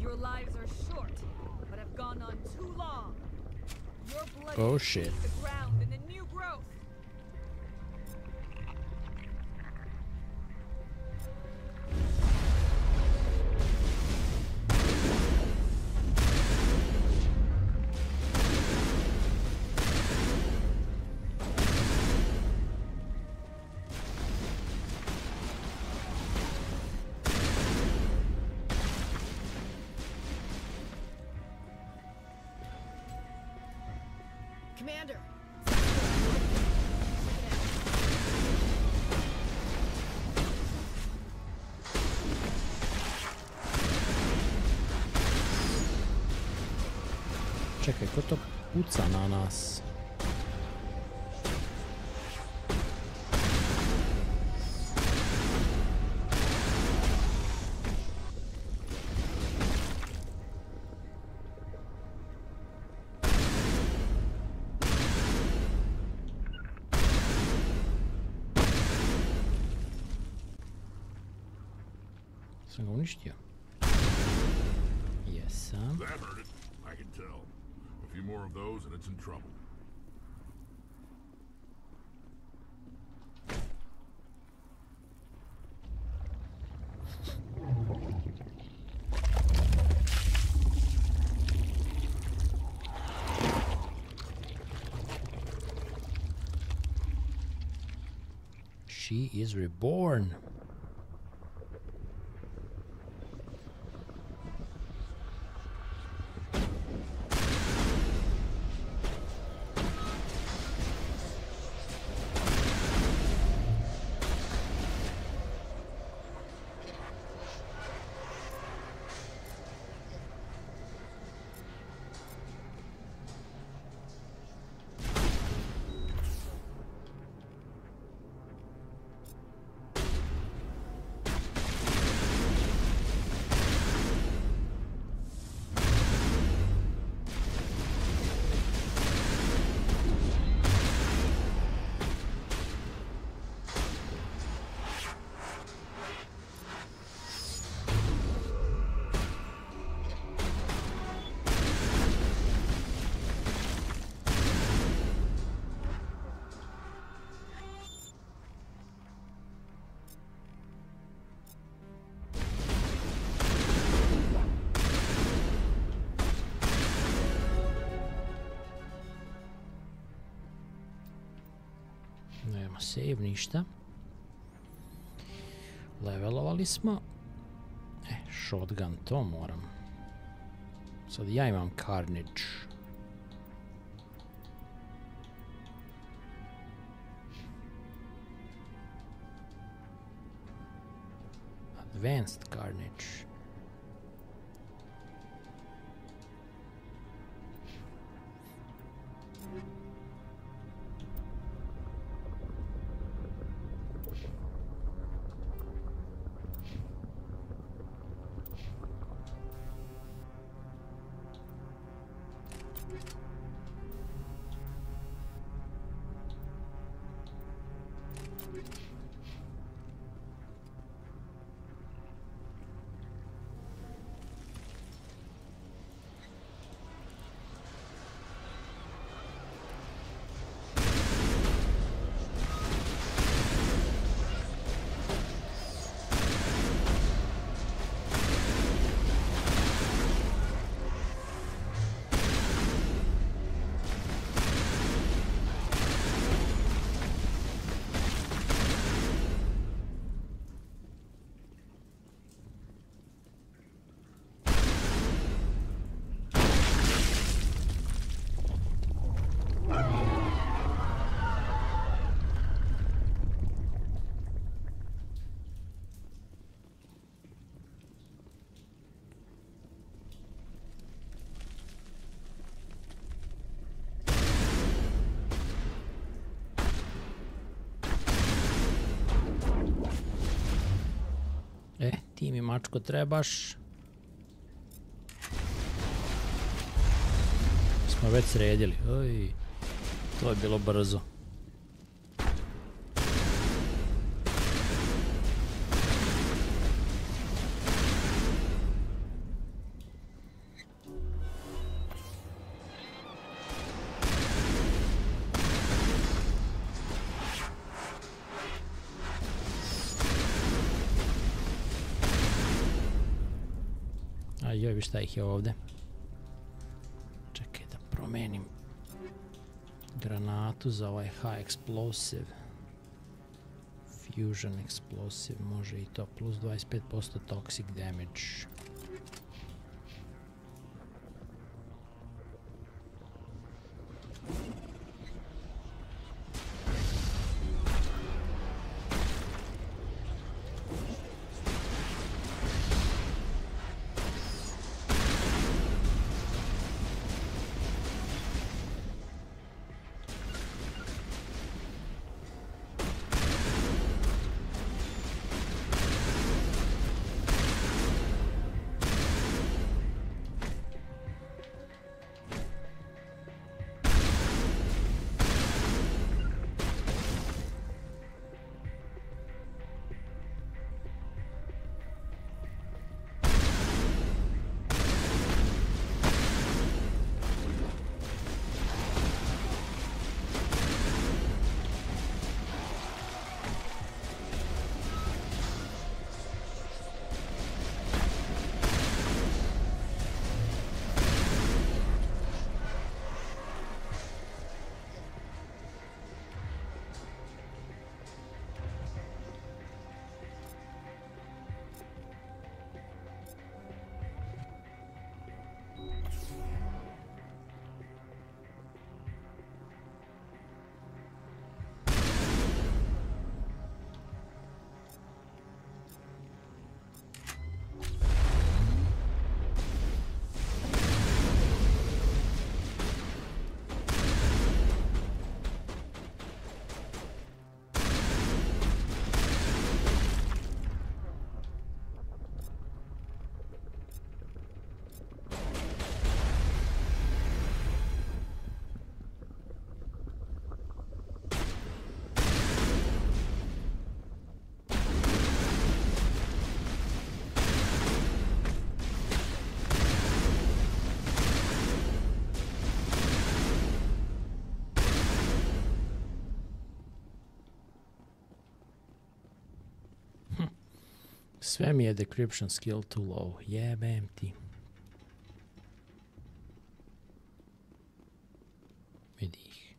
Your lives are short, but have gone on too long. Your blood shit. The ground in the new growth. Commander! Čekaj, ko to puca na nas? Sam ga uništio? Jesam. That hurt it. I can tell. A few more of those and it's in trouble. She is reborn. Nema save, ništa. Levelovali smo. Shotgun, to moram. Sad ja imam Carnage. Advanced Carnage. Ti mi, mačko, trebaš. Smo već sredili. Oj, to je bilo brzo. Joj, vi šta ih je ovdje. Čekaj da promenim granatu za ovaj high explosive. Fusion explosive, može i to, plus 25% toxic damage. Sve mi je decryption skill too low. Jebem ti. Vidi ih.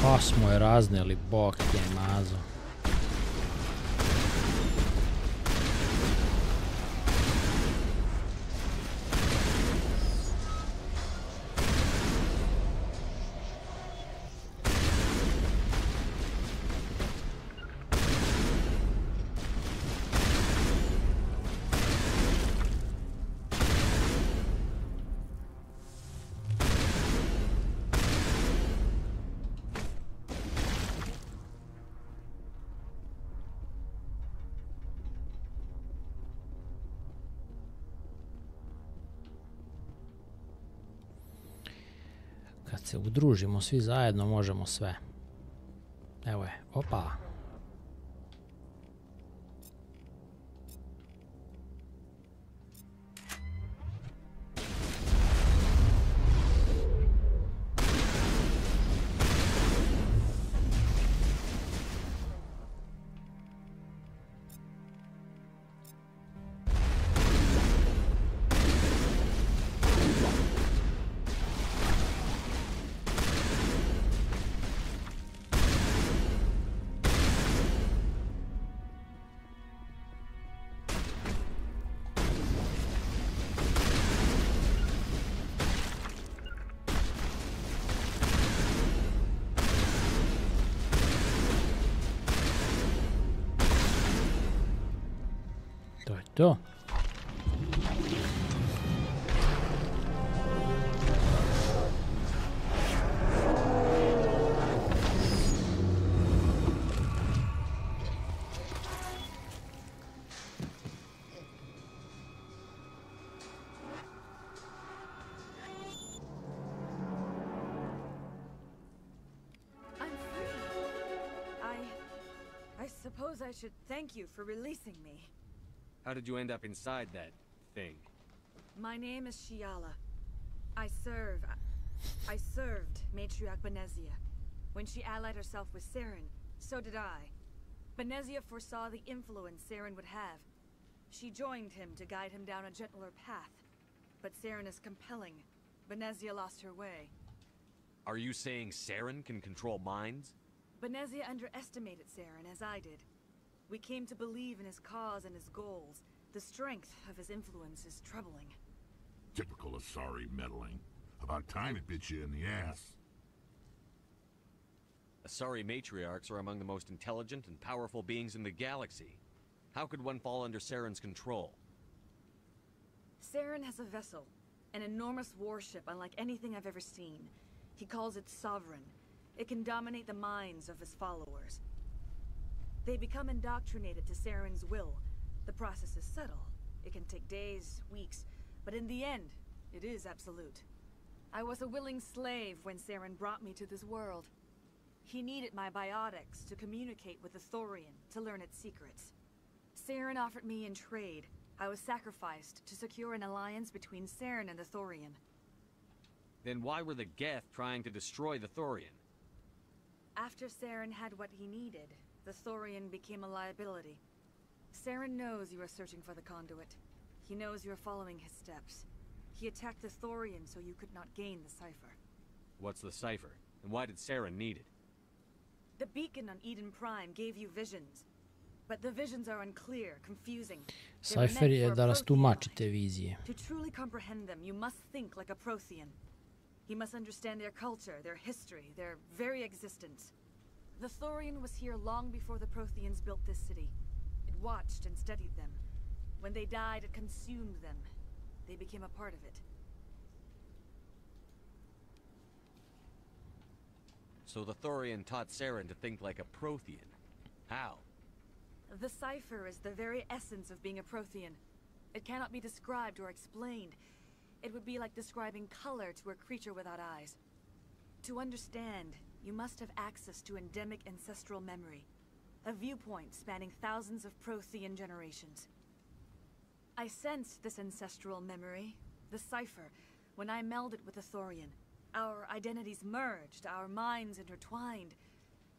Pa smo je razneli, bok je mazo. Kad se udružimo svi zajedno možemo sve. Evo je, opa. To je to. I suppose I should thank you for releasing me. How did you end up inside that thing? My name is Shiala. I served Matriarch Benezia. When she allied herself with Saren, so did I. Benezia foresaw the influence Saren would have. She joined him to guide him down a gentler path. But Saren is compelling. Benezia lost her way. Are you saying Saren can control minds? Benezia underestimated Saren, as I did. We came to believe in his cause and his goals. The strength of his influence is troubling. Typical Asari meddling. About time it bit you in the ass. Asari matriarchs are among the most intelligent and powerful beings in the galaxy. How could one fall under Saren's control? Saren has a vessel, an enormous warship unlike anything I've ever seen. He calls it Sovereign. It can dominate the minds of his followers. They become indoctrinated to Saren's will. The process is subtle. It can take days, weeks, but in the end, it is absolute. I was a willing slave when Saren brought me to this world. He needed my biotics to communicate with the Thorian, to learn its secrets. Saren offered me in trade. I was sacrificed to secure an alliance between Saren and the Thorian. Then why were the Geth trying to destroy the Thorian? After Saren had what he needed, the Thorian became a liability. Saren knows you are searching for the conduit. He knows you are following his steps. He attacked the Thorian so you could not gain the cipher. What's the cipher? And why did Saren need it? The beacon on Eden Prime gave you visions. But the visions are unclear, confusing. Cypher je da rastumačite vizije. To truly comprehend them, you must think like a Prothean. You must understand their culture, their history, their very existence. The Thorian was here long before the Protheans built this city. It watched and studied them. When they died, it consumed them. They became a part of it. So the Thorian taught Saren to think like a Prothean. How? The cipher is the very essence of being a Prothean. It cannot be described or explained. It would be like describing color to a creature without eyes. To understand, you must have access to endemic ancestral memory, a viewpoint spanning thousands of Prothean generations. I sensed this ancestral memory, the cipher, when I melded with the Thorian. Our identities merged, our minds intertwined.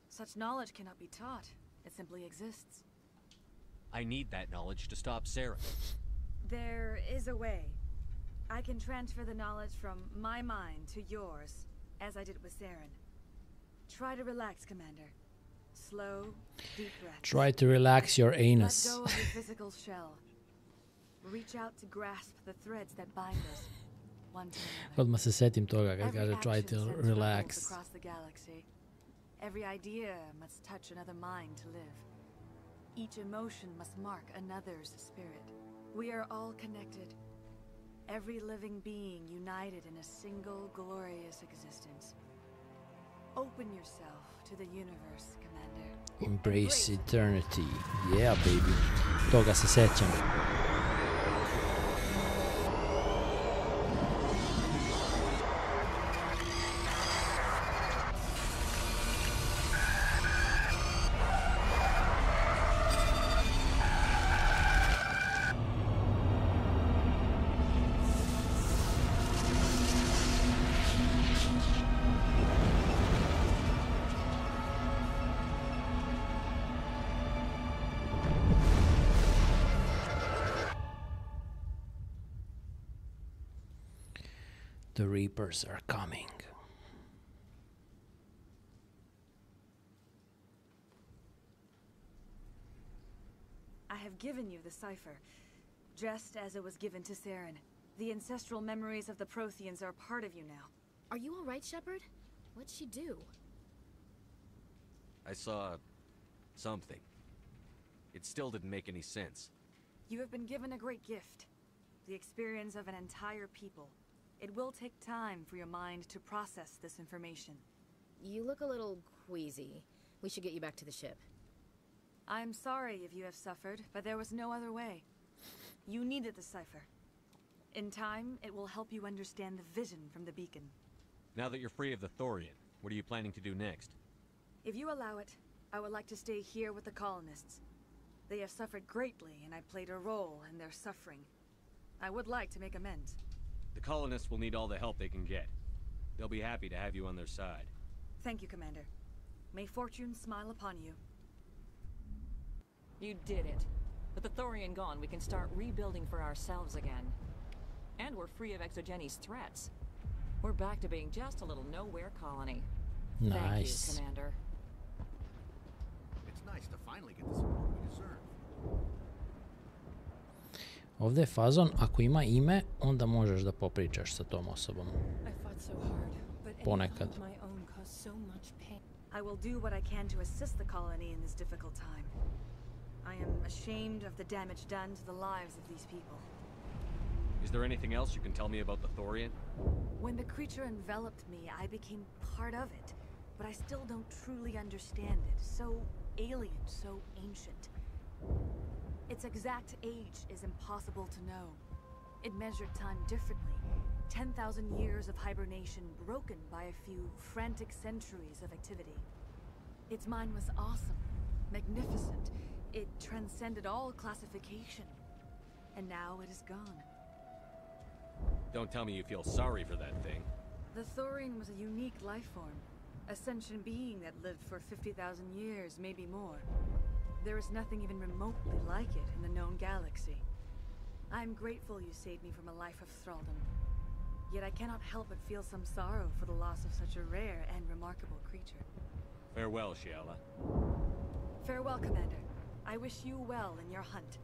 Such knowledge cannot be taught. It simply exists. I need that knowledge to stop Saren. There is a way. I can transfer the knowledge from my mind to yours, as I did with Saren. Try to relax, Commander. Slow, deep breaths. Try to relax your anus. Let go of your physical shell. Reach out to grasp the threads that bind us. One to another. Odmah se setim toga kad kaže try to relax. Across the galaxy. Every idea must touch another mind to live. Each emotion must mark another's spirit. We are all connected. Every living being united in a single glorious existence. Open yourself to the universe, Commander. Embrace eternity. Yeah, baby. Toga se sećam. The Reapers are coming. I have given you the cipher, just as it was given to Saren. The ancestral memories of the Protheans are part of you now. Are you all right, Shepard? What'd she do? I saw something. It still didn't make any sense. You have been given a great gift. The experience of an entire people. It will take time for your mind to process this information. You look a little queasy. We should get you back to the ship. I'm sorry if you have suffered, but there was no other way. You needed the cipher. In time, it will help you understand the vision from the beacon. Now that you're free of the Thorian, what are you planning to do next? If you allow it, I would like to stay here with the colonists. They have suffered greatly, and I played a role in their suffering. I would like to make amends. The colonists will need all the help they can get. They'll be happy to have you on their side. Thank you, Commander. May fortune smile upon you. You did it. With the Thorian gone, we can start rebuilding for ourselves again. And we're free of Exogeni's threats. We're back to being just a little nowhere colony. Nice. Thank you, Commander. It's nice to finally get the support we deserve. Ovdje je fazon, ako ima ime, onda možeš da popričaš sa tom osobom. Ponekad. I will do what I can to assist the colony in this difficult time. I am ashamed of the damage done to the lives of these people. Is there anything else you can tell me about the Thorian? When the creature enveloped me, I became part of it, but I still don't truly understand it. So alien, so ancient. Its exact age is impossible to know. It measured time differently. 10,000 years of hibernation broken by a few frantic centuries of activity. Its mind was awesome, magnificent. It transcended all classification. And now it is gone. Don't tell me you feel sorry for that thing. The Thorian was a unique life form. A sentient being that lived for 50,000 years, maybe more. There is nothing even remotely like it in the known galaxy. I'm grateful you saved me from a life of thraldom. Yet I cannot help but feel some sorrow for the loss of such a rare and remarkable creature. Farewell, Shiala. Farewell, Commander. I wish you well in your hunt.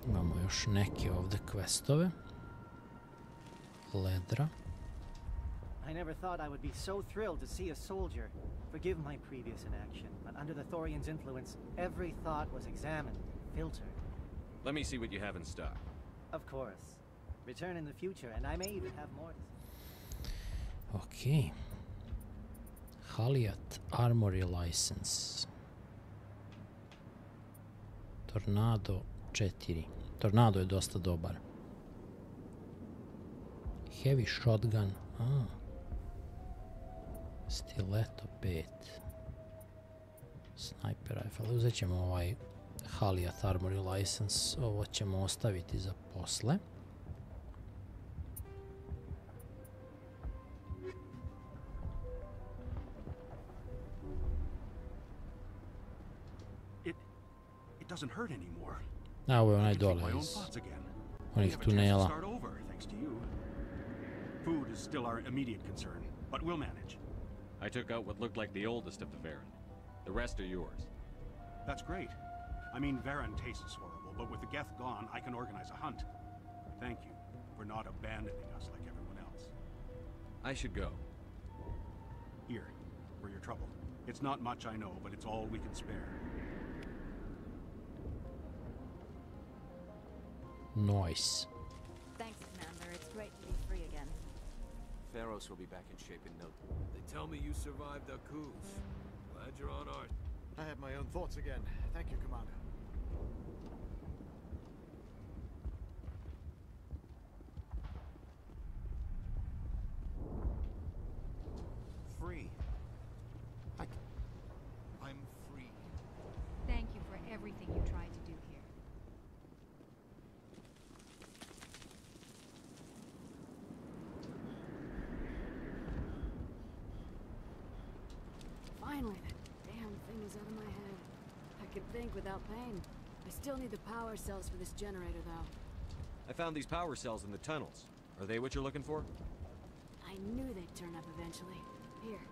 Imamo još neke ovde questove. Ledra. I never thought I would be so thrilled to see a soldier. Forgive my previous inaction, but under the Thorian's influence, every thought was examined, filtered. Let me see what you have in stock. Of course. Return in the future, and I may even have more to say. Okay. Haliat Armory License. Tornado 4. Tornado je dosta dobar. Heavy Shotgun. Stiletto 5. Sniper Rifle. Uzet ćemo ovaj Haliat Armory License. Ovo ćemo ostaviti za posle. It doesn't hurt anymore. Ovo je onaj dole iz onih tunela. Food is still our immediate concern, but we'll manage. I took out what looked like the oldest of the Varen. The rest are yours. That's great. I mean, Varen tastes horrible, but with the Geth gone, I can organize a hunt. Thank you for not abandoning us like everyone else. I should go. Here, for your trouble. It's not much, I know, but it's all we can spare. Nice. Thanks, Commander. It's great to be free again. Theros will be back in shape in no time. They tell me you survived the coups. Glad you're on our... I had my own thoughts again. Thank you, Commander. Free. I'm free. Thank you for everything you tried to do here. Finally, that damn thing is out of my head. I could think without pain. I still need the power cells for this generator, though. I found these power cells in the tunnels. Are they what you're looking for? I knew they'd turn up eventually. Here,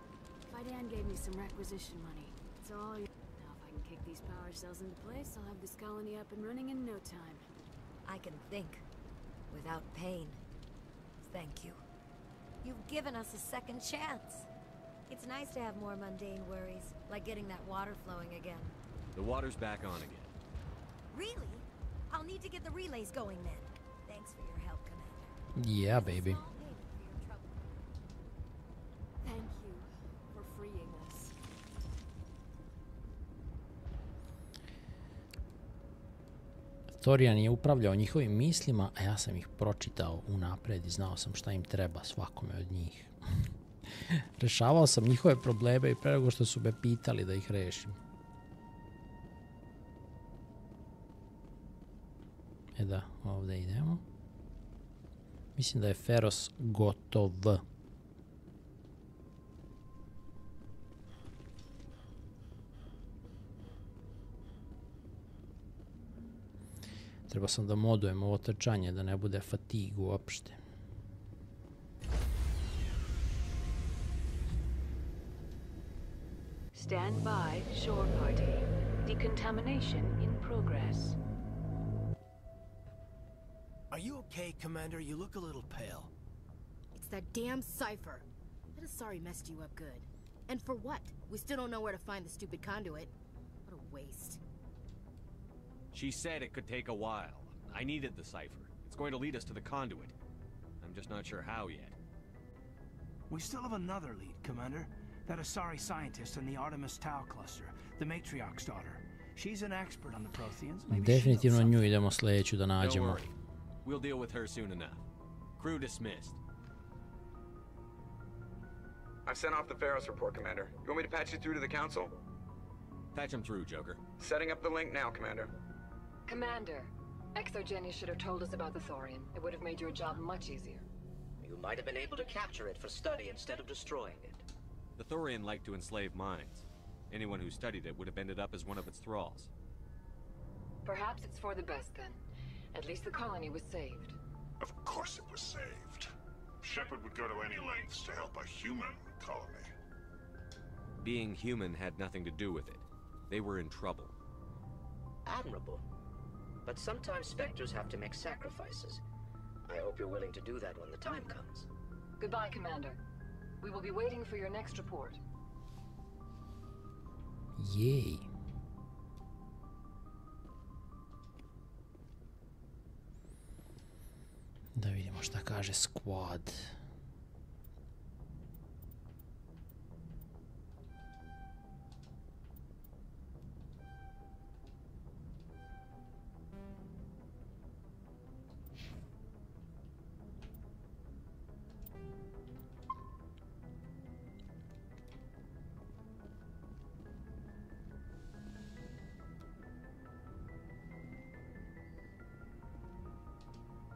Fidan gave me some requisition money. It's all yours. Now, if I can kick these power cells into place, I'll have this colony up and running in no time. I can think without pain. Thank you. You've given us a second chance. It's nice to have more mundane worries, like getting that water flowing again. The water's back on again. Really? I'll need to get the relays going then. Thanks for your help, Commander. Yeah, baby. Thank you for freeing us. Thorian je upravljao njihovim mislima, a ja sam ih pročitao unapred i znao sam šta im treba svakome od njih. Rešavao sam njihove probleme i pre nego što su me pitali da ih rešim. E da, ovdje idemo. Mislim da je Feros gotov. Treba sam da modujem ovo trčanje, da ne bude fatigu uopšte. Stand by, shore party. Decontamination in progress. Are you okay, Commander? You look a little pale. It's that damn cipher. That Asari messed you up good. And for what? We still don't know where to find the stupid conduit. What a waste. She said it could take a while. I needed the cipher. It's going to lead us to the conduit. I'm just not sure how yet. We still have another lead, Commander. That Asari scientist in the Artemis Tau cluster, the Matriarch's daughter. She's an expert on the Protheans. Maybe she knows Definitivno something. nju idemo sljedeću da Don't nađemo. worry. We'll deal with her soon enough. Crew dismissed. I've sent off the Pharos report, Commander. You want me to patch you through to the Council? Patch him through, Joker. Setting up the link now, Commander. Commander, ExoGenny should have told us about the thorium. It would have made your job much easier. You might have been able to capture it for study instead of destroying it. The Thorian liked to enslave minds. Anyone who studied it would have ended up as one of its thralls. Perhaps it's for the best then. At least the colony was saved. Of course it was saved. Shepard would go to any lengths to help a human colony. Being human had nothing to do with it. They were in trouble. Admirable. But sometimes Spectres have to make sacrifices. I hope you're willing to do that when the time comes. Goodbye, Commander. We will be waiting for your next report. Jej. Da vidimo šta kaže squad.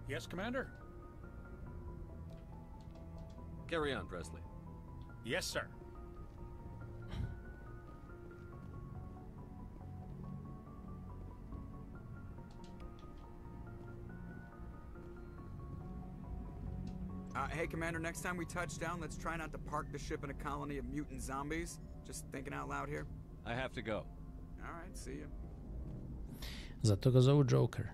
Yes, Commander? Carry on, Presley. Yes, sir. Hey, Commander, next time we touch down, let's try not to park the ship in a colony of mutant zombies. Just thinking out loud here. I have to go. All right, see you. Zato ga zovu Joker.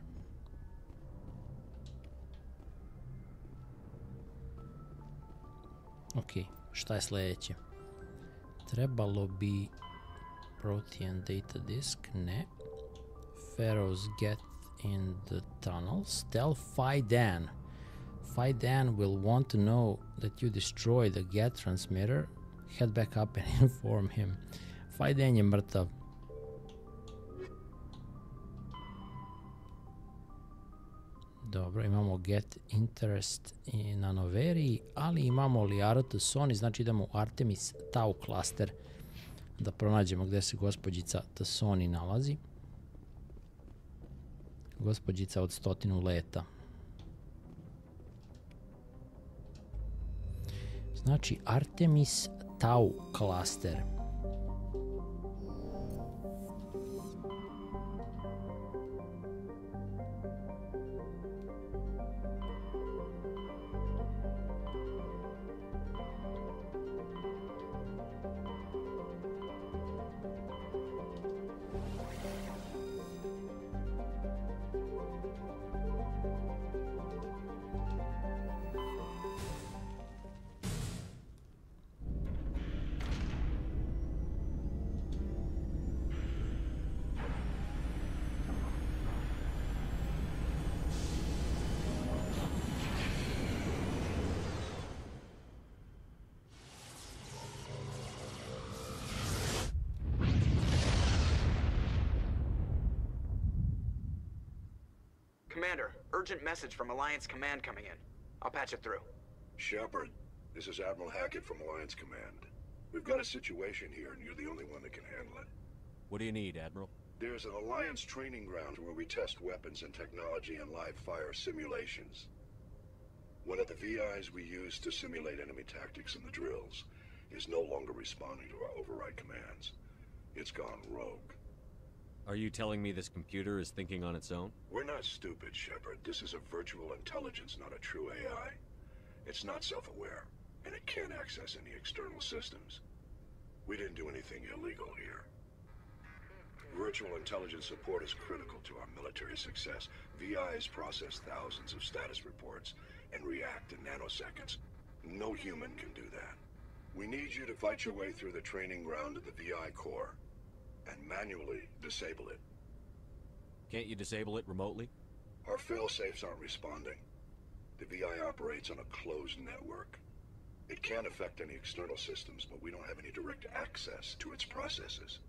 Ok, šta je sljedeće? Trebalo bi Protean data disk, ne. Pharaoh's get in the tunnels. Tell Fidan. Fidan will want to know that you destroy the get transmitter. Head back up and inform him. Fidan je mrtav. Dobro, imamo get interest na Noveriji, ali imamo li Sony, znači idemo u Artemis Tau klaster da pronađemo gdje se gospođica Sony nalazi. Gospođica od 100 leta. Znači Artemis Tau klaster. Commander, urgent message from Alliance Command coming in. I'll patch it through. Shepard, this is Admiral Hackett from Alliance Command. We've got a situation here, and you're the only one that can handle it. What do you need, Admiral? There's an Alliance training ground where we test weapons and technology in live-fire simulations. One of the VIs we use to simulate enemy tactics in the drills is no longer responding to our override commands. It's gone rogue. Are you telling me this computer is thinking on its own? We're not stupid, Shepard. This is a virtual intelligence, not a true AI. It's not self-aware, and it can't access any external systems. We didn't do anything illegal here. Virtual intelligence support is critical to our military success. VIs process thousands of status reports and react in nanoseconds. No human can do that. We need you to fight your way through the training ground of the VI core and manually disable it. Can't you disable it remotely? Our fail-safes aren't responding. The VI operates on a closed network. It can't affect any external systems, but we don't have any direct access to its processes.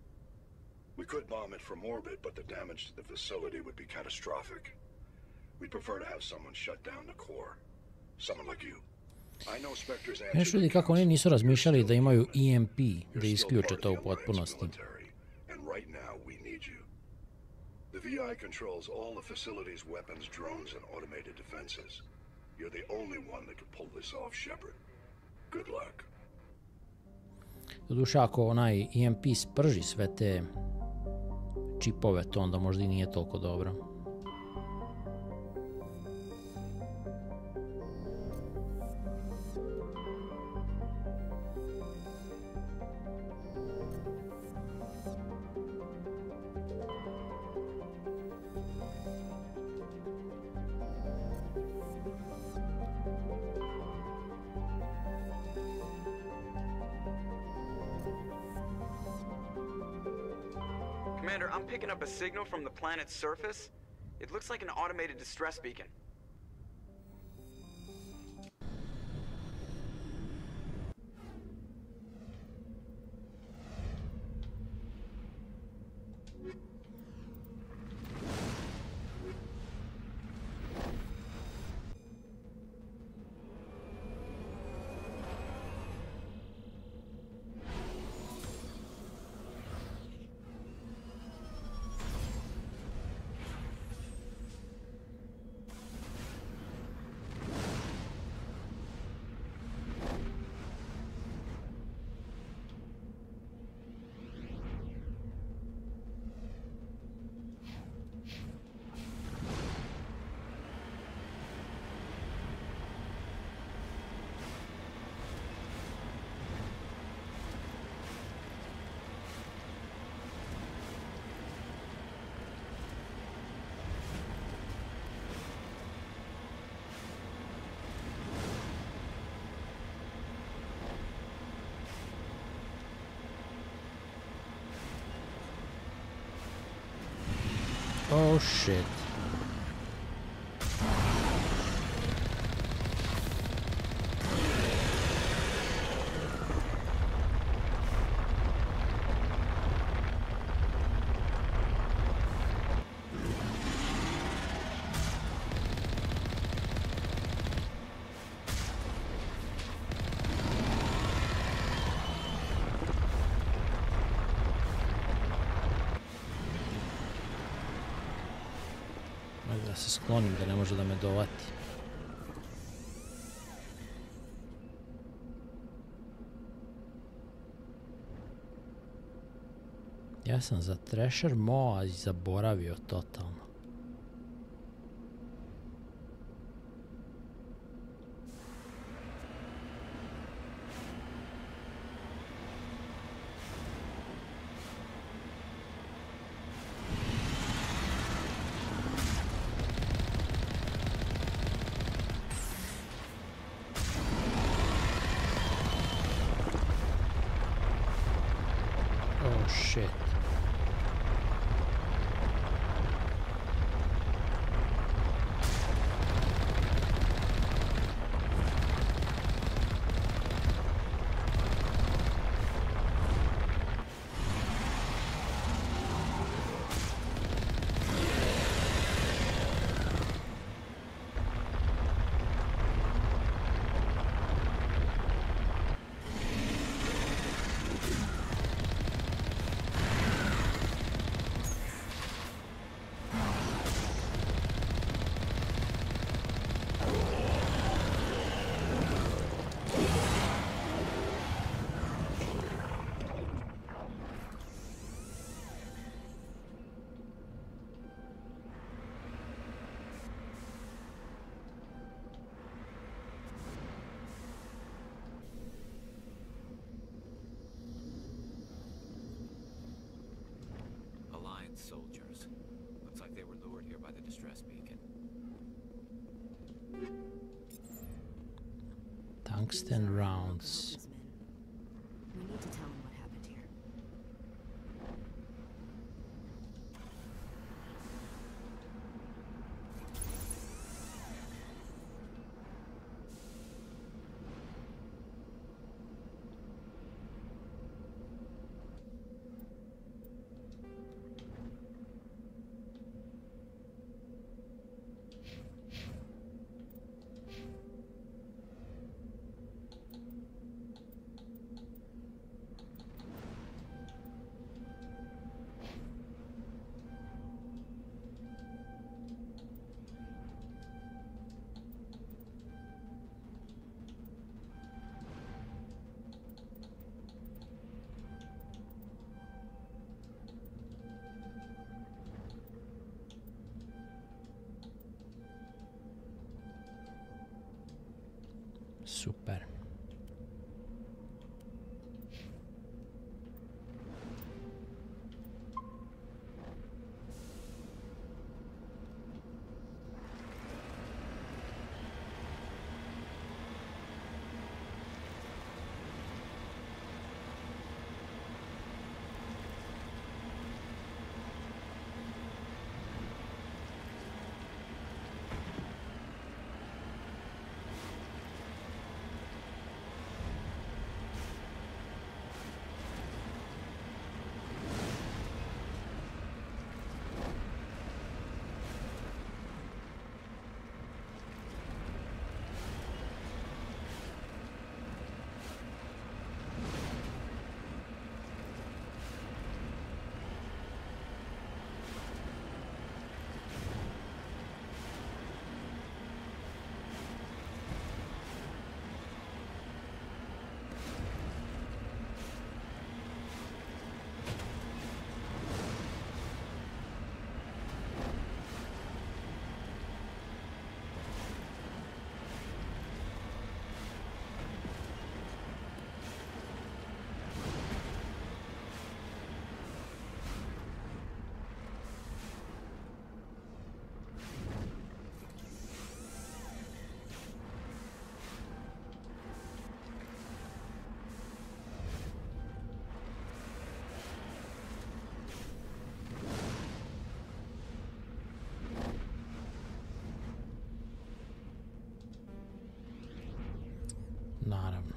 We could bomb it from orbit, but the damage to the facility would be catastrophic. We'd prefer to have someone shut down the core. Someone like you. I know Spectre's answer. Nešto vidi kako oni nisu razmišljali da imaju EMP, da isključe to u potpunosti. And right now we need you. The VI controls all the facility's weapons, drones, and automated defenses. You're the only one that can pull this off, Shepard. Good luck. Doduše, ako onaj EMP sprži sve te čipove, to onda možda i nije toliko dobro. Commander, I'm picking up a signal from the planet's surface. It looks like an automated distress beacon. Oh shit. Da se sklonim, da ne može da me dovati. Ja sam za Thrasher Moa zaboravio totalno. Shit. soldiers. Looks like they were lured here by the distress beacon. Tungsten rounds. We need to tell him what happened here. Super. Naravno.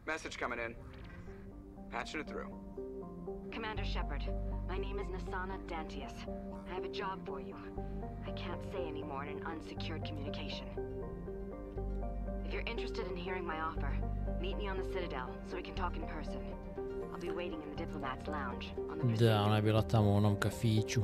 Message coming in. Patching it through. Commander Shepard, my name is Nasana Dantius. I have a job for you. I can't say any more in an unsecured communication. If you're interested in hearing my offer, meet me on the Citadel so we can talk in person. I'll be waiting in the Diplomat's Lounge on the Da, ona je bila tamo u onom kafiću.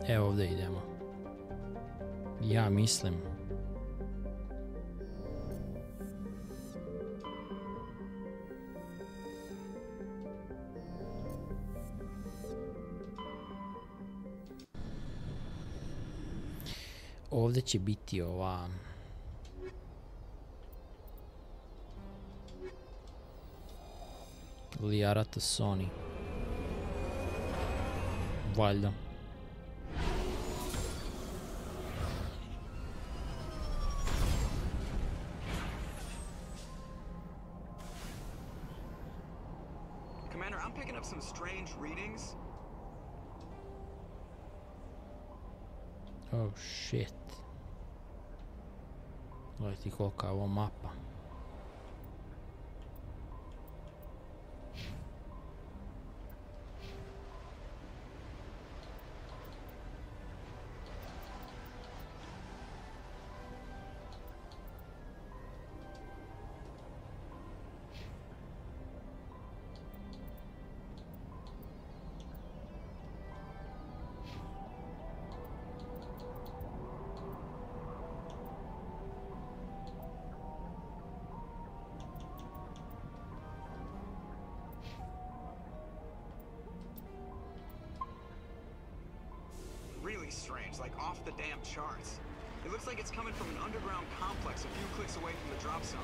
Evo ovdje idemo. Ja mislim. Ovdje će biti ova... Lijarata Sony. Valjda. Commander, I'm picking up some strange readings. Oh shit. Gledaj ti kolika je ovo mapa. Really strange, like off the damn charts. It looks like it's coming from an underground complex a few clicks away from the drop zone.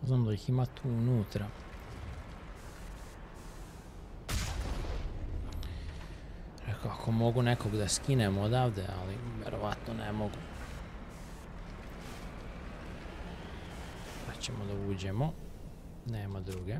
Znam da ih ima tu unutra. Rekao, ako mogu nekog da skinem odavde, ali verovatno ne mogu. Pa ćemo da uđemo. Nema druge.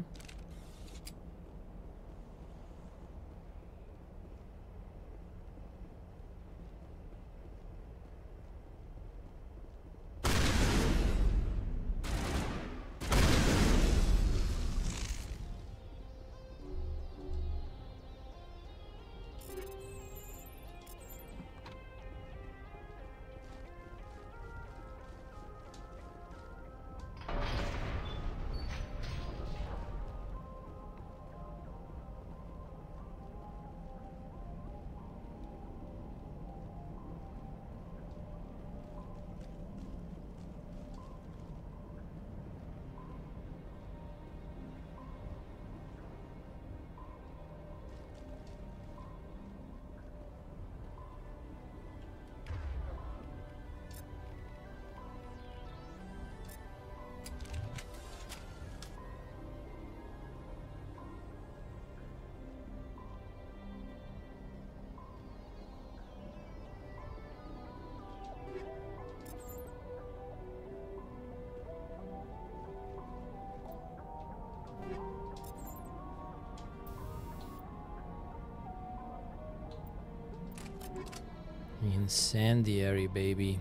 Incendiary, baby.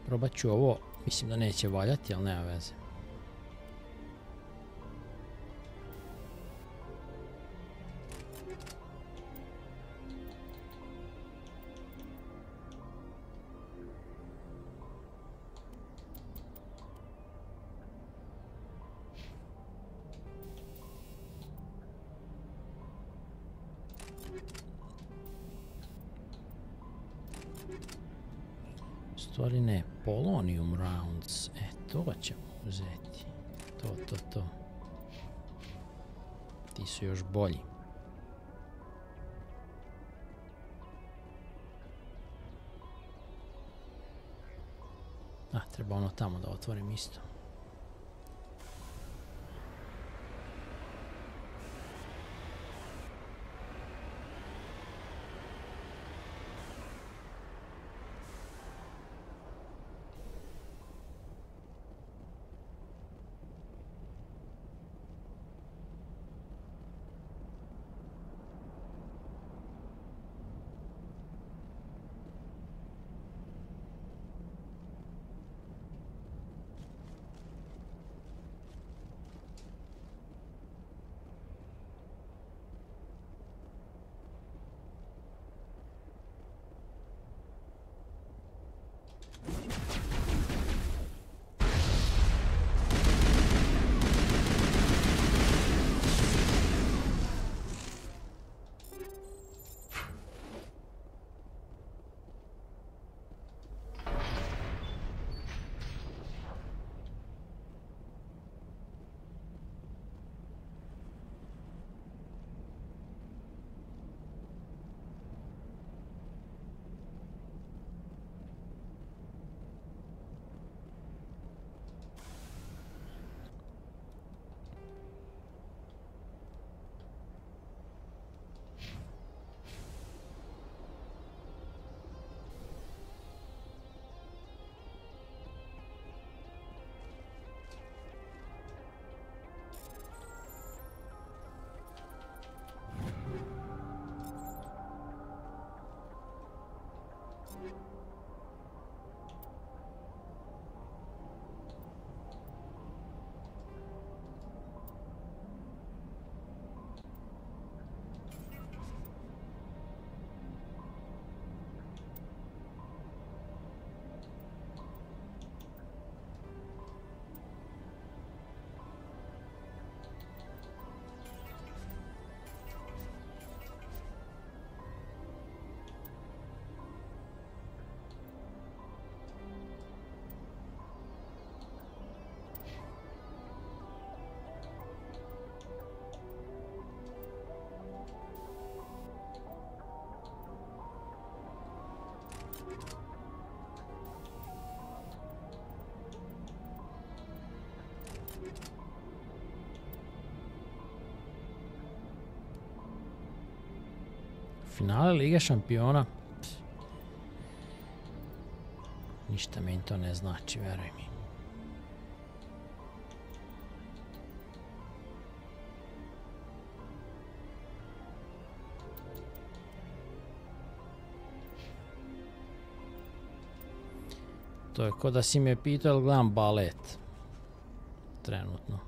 Probat ću ovo, mislim da neće valjati, ali nema veze. Stvari ne, polonium rounds, to ćemo uzeti, to. Ti su još bolji. Treba ono tamo da otvorim isto. Finale Lige šampiona. Ništa meni to ne znači, veruj mi. To je ko da si me pitao jel gledam balet. Trenutno.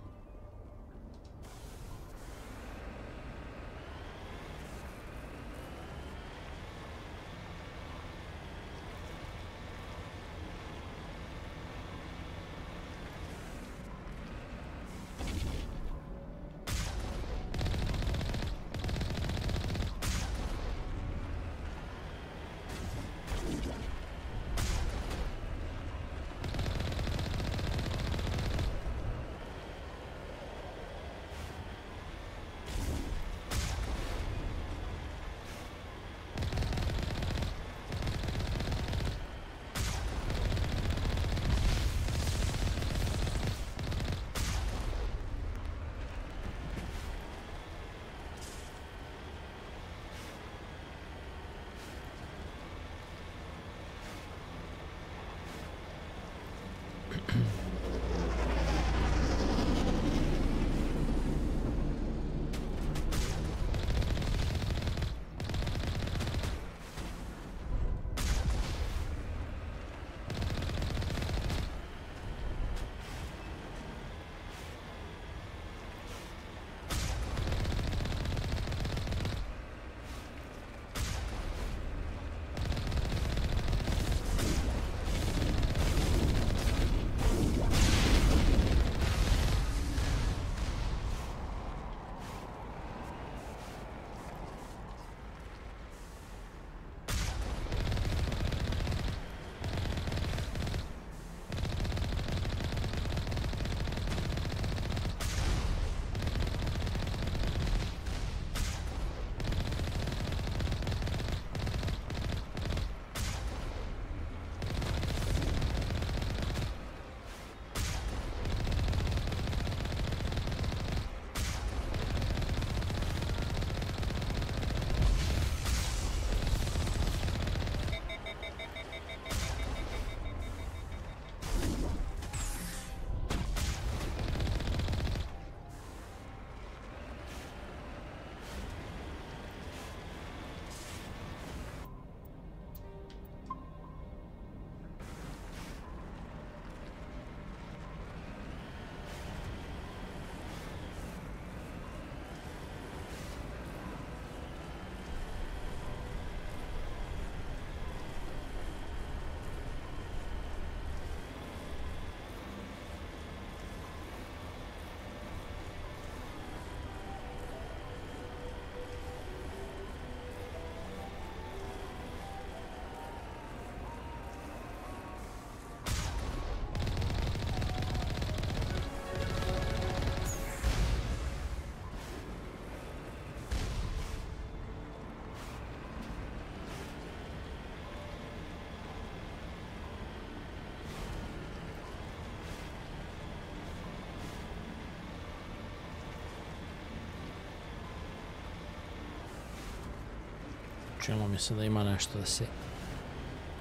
Čelo mi se da ima nešto da se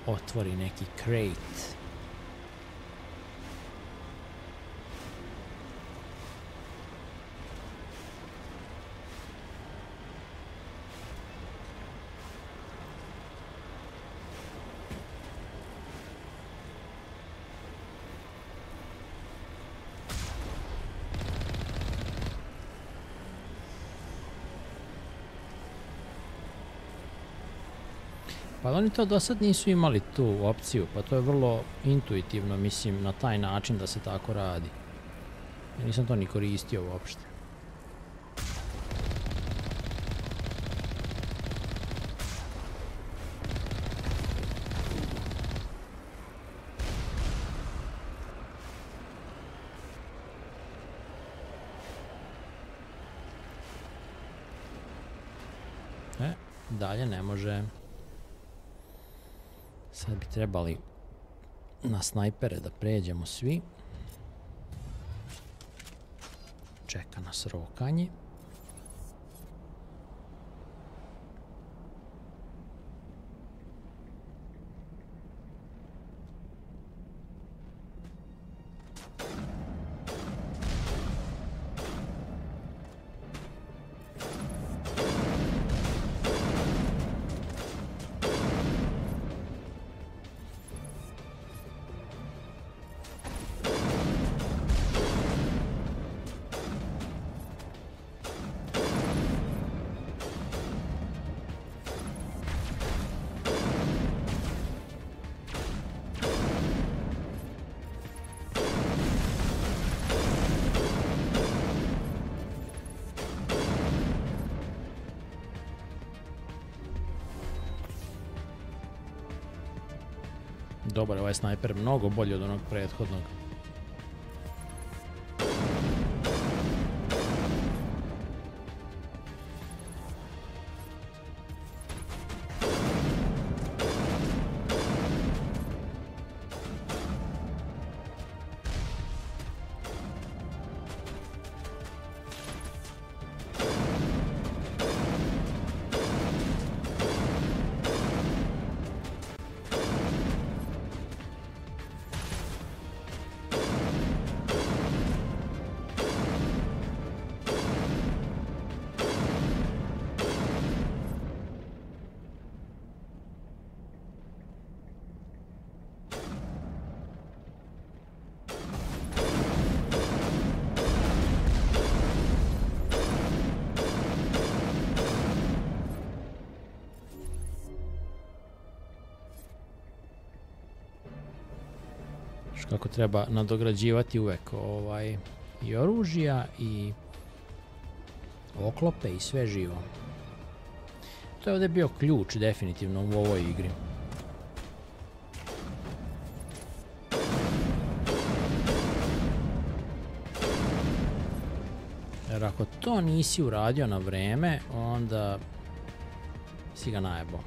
otvori neki crate. Pa oni to do sad nisu imali tu opciju, pa to je vrlo intuitivno, mislim, na taj način da se tako radi. Ja nisam to ni koristio uopšte. Dalje ne može. Sad bi trebali na snajpere da pređemo svi. Čeka nas rokanje. Dobar je ovaj snajper, mnogo bolji od onog prethodnog. Kako treba nadograđivati uvek i oružja i oklope i sve živo. To je ovdje bio ključ definitivno u ovoj igri. Jer ako to nisi uradio na vreme, onda si ga najebao.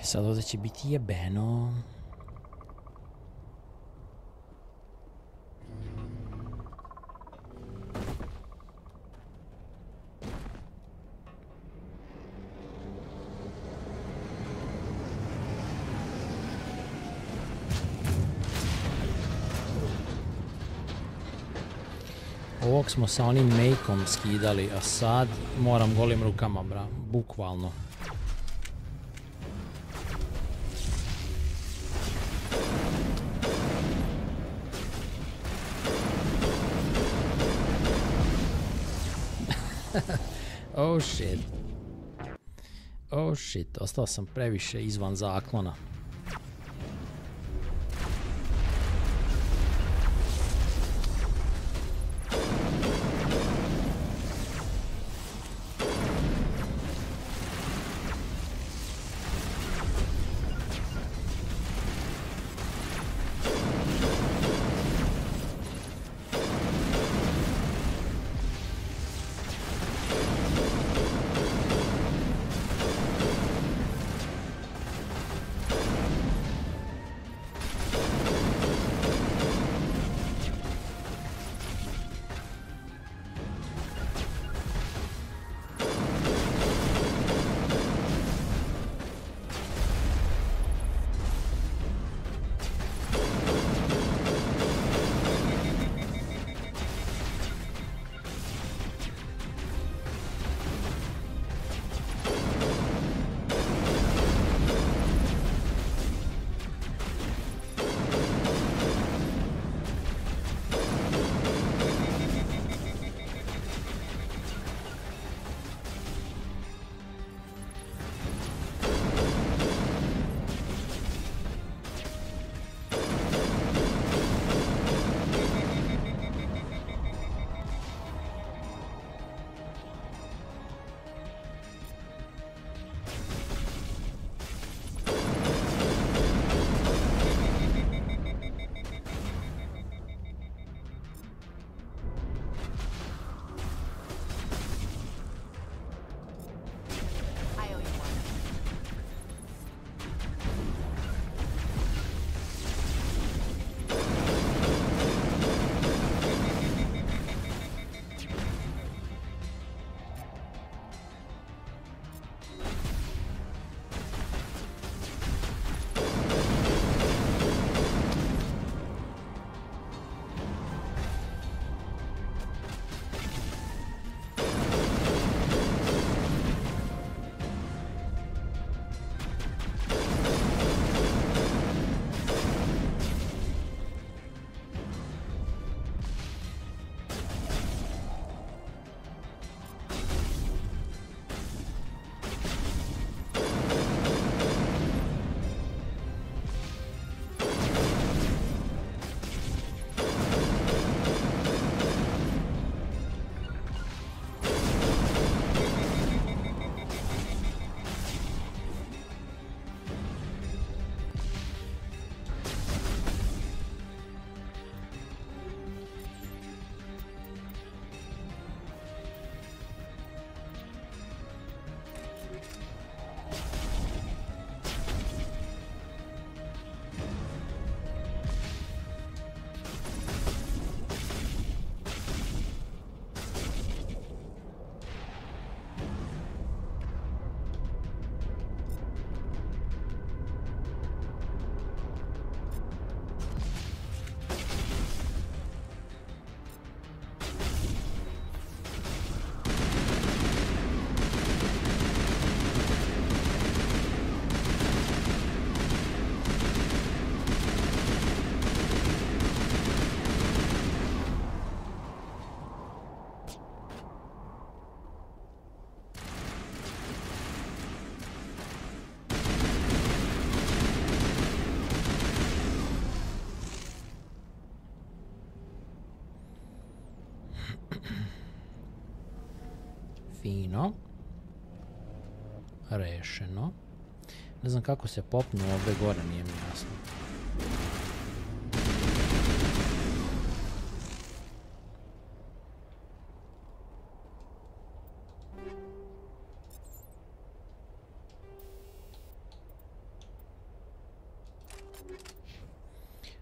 Sad ovdje će biti jebeno. Ovog smo sa onim mejkom skidali, a sad moram golim rukama, bra, bukvalno. Oh shit. Oh shit, ostao sam previše izvan zaklona. Fino. Rešeno. Ne znam kako se popnu ovdje gore, nije mi jasno.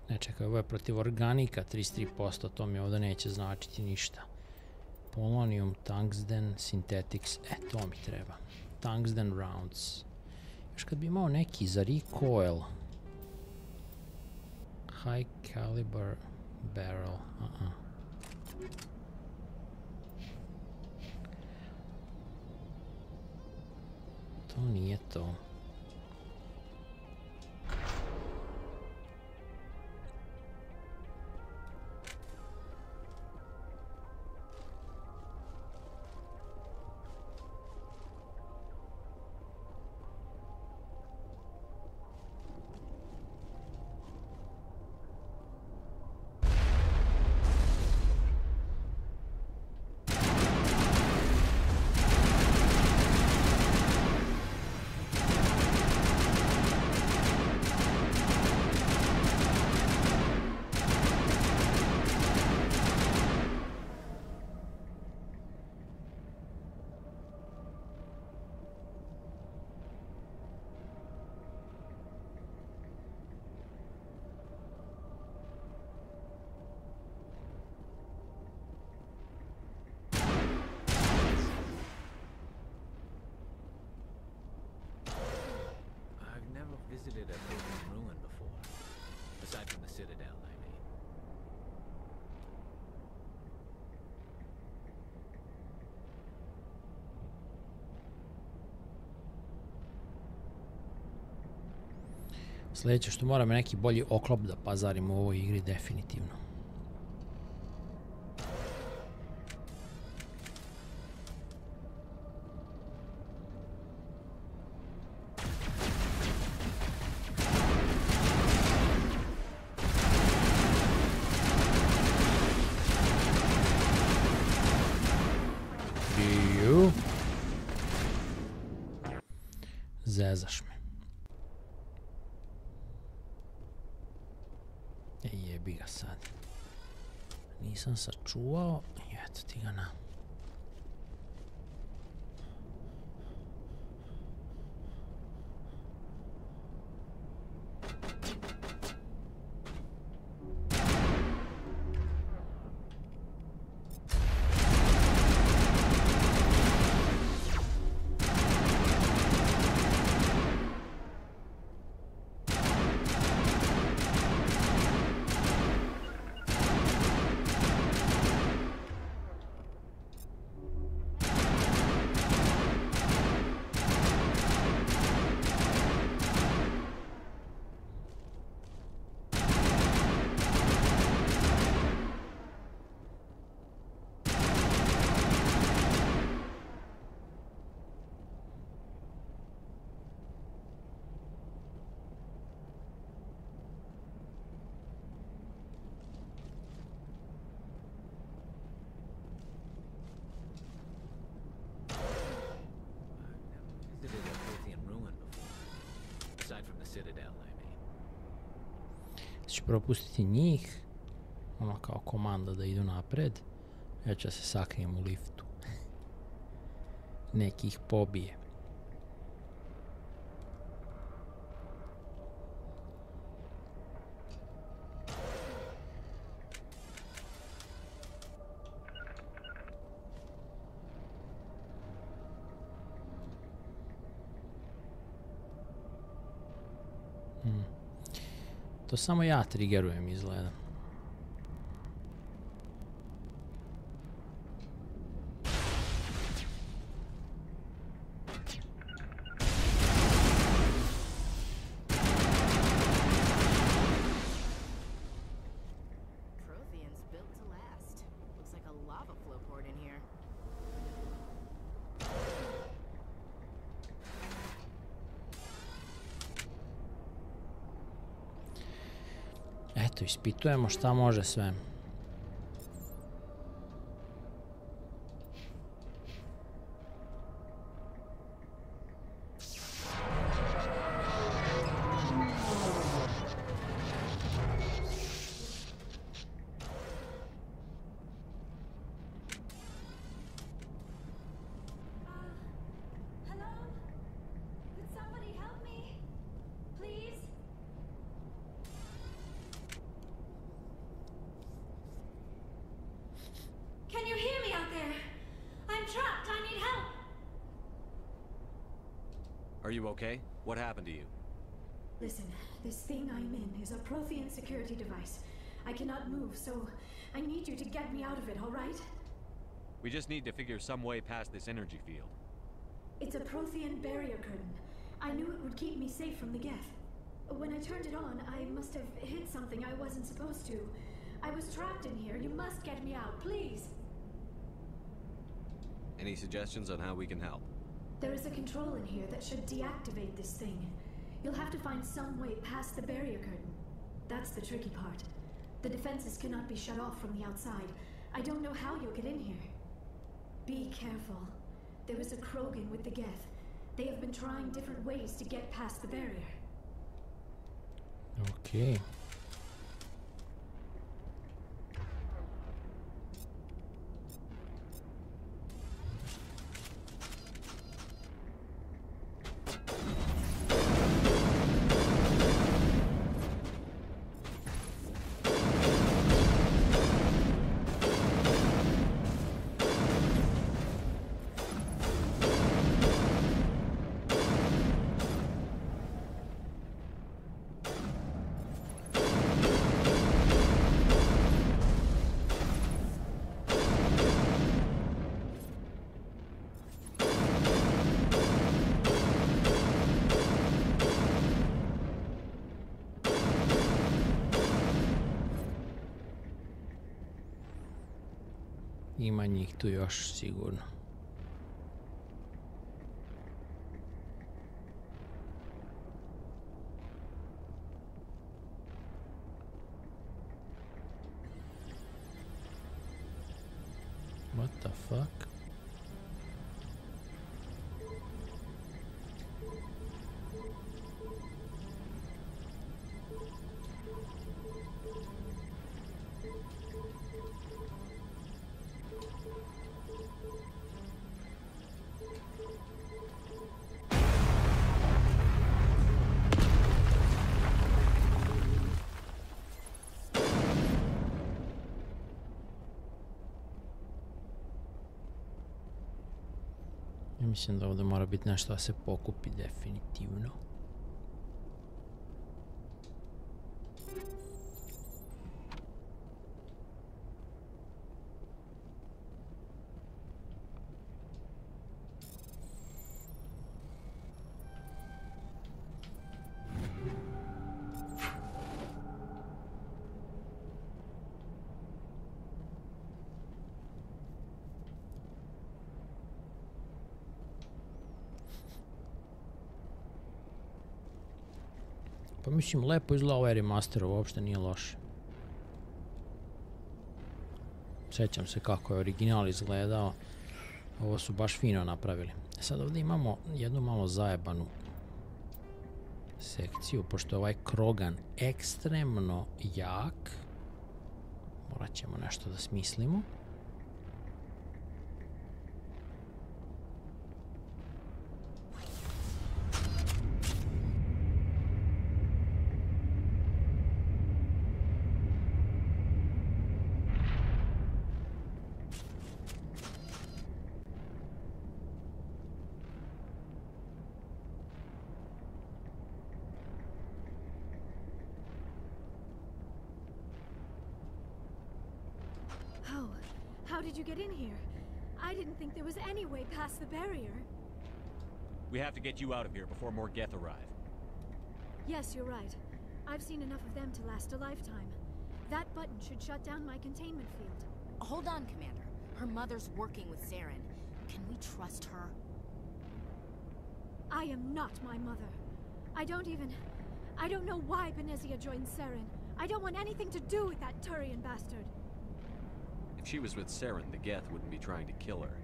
Ne, čekaj, ovo je protiv organika, 33%, to mi ovdje neće značiti ništa. Polonium, tungsten, synthetics, to mi treba. Tungsten rounds. Još kad bi imao neki za recoil. High caliber barrel. To nije to. Visited a broken ruin before, aside from the citadel, I mean. Sljedeće što moram je neki bolji oklop da pazarim u ovoj igri, definitivno. Zezaš me. Jebi ga sad. Nisam sačuvao i eto ti ga na. Ću propustiti njih, ono kao komanda da idu napred, ja ću se sakrijem u liftu. Neki ih pobije. To samo ja triggerujem izgleda. Eto, ispitujemo šta može sve. Are you okay? What happened to you? Listen, this thing I'm in is a Prothean security device. I cannot move, so I need you to get me out of it, all right? We just need to figure some way past this energy field. It's a Prothean barrier curtain. I knew it would keep me safe from the Geth. When I turned it on, I must have hit something I wasn't supposed to. I was trapped in here. You must get me out, please. Any suggestions on how we can help? There is a control in here that should deactivate this thing. You'll have to find some way past the barrier curtain. That's the tricky part. The defenses cannot be shut off from the outside. I don't know how you'll get in here. Be careful. There is a Krogan with the Geth. They have been trying different ways to get past the barrier. Okay. Ima njih tu još sigurno. What the fuck? Mislim da ovdje mora biti nešto da se pokupi definitivno. Pa mislim, lepo izgleda ovaj remaster, uopšte nije loše. Sjećam se kako je original izgledao. Ovo su baš fino napravili. Sad ovdje imamo jednu malo zajebanu sekciju, pošto je ovaj Krogan ekstremno jak. Morat ćemo nešto da smislimo. How did you get in here? I didn't think there was any way past the barrier. We have to get you out of here before more Geth arrive. Yes, you're right. I've seen enough of them to last a lifetime. That button should shut down my containment field. Hold on, Commander. Her mother's working with Saren. Can we trust her? I am not my mother. I don't know why Benezia joined Saren. I don't want anything to do with that Turian bastard. If she was with Saren, the Geth wouldn't be trying to kill her.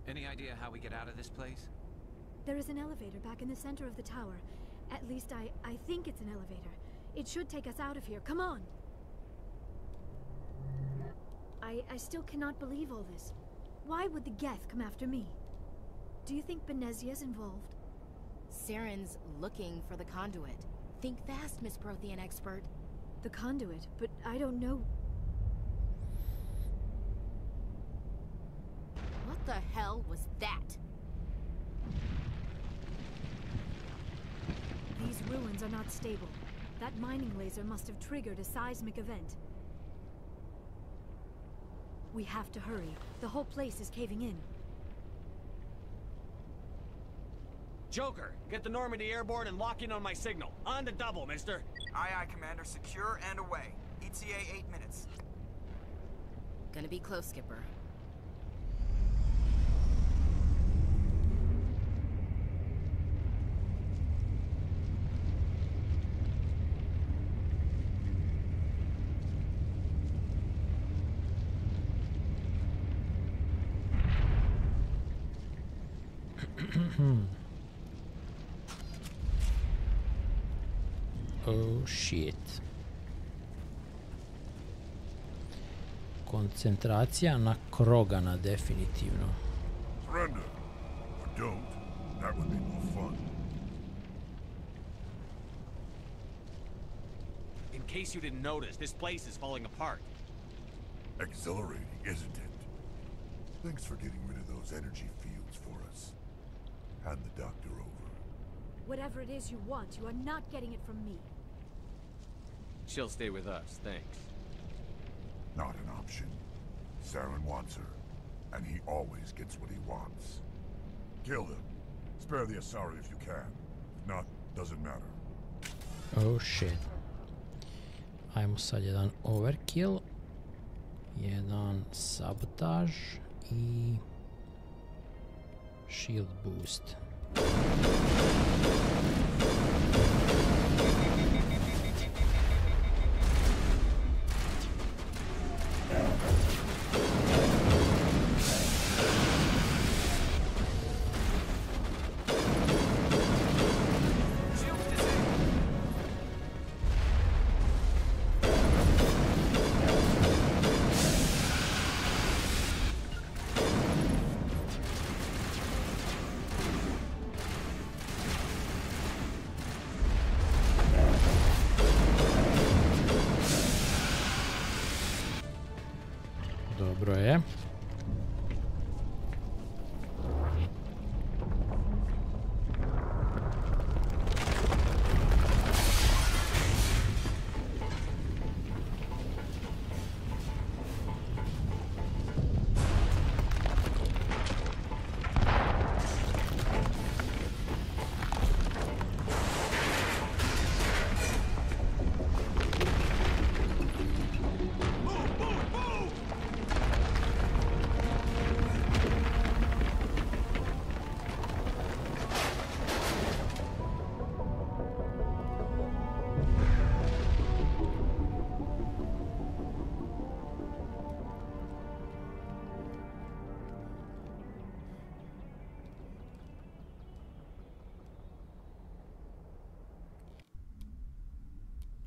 Any idea how we get out of this place? There is an elevator back in the center of the tower. At least I think it's an elevator. It should take us out of here. Come on! I still cannot believe all this. Why would the Geth come after me? Do you think Benezia's involved? Saren's looking for the conduit. Think fast, Miss Prothean expert. The conduit, but I don't know. What the hell was that? These ruins are not stable. That mining laser must have triggered a seismic event. We have to hurry. The whole place is caving in. Joker, get the Normandy airborne and lock in on my signal. On the double, mister. Aye, aye, Commander. Secure and away. ETA 8 minutes. Gonna be close, Skipper. Oh shit. Koncentracija na Krogana, definitivno. Surrender. Or don't. That would be more fun. In case you didn't notice, this place is falling apart. Exhilarating, isn't it? Thanks for getting rid of those energy fields for us. Hand the doctor over. Whatever it is you want, you are not getting it from me. She'll stay with us, thanks. Not an option. Saren wants her, and he always gets what he wants. Kill him. Spare the Asari if you can. If not, doesn't matter. Oh shit. Ajmo sad jedan overkill, jedan sabotaž i shield boost. Dobro je.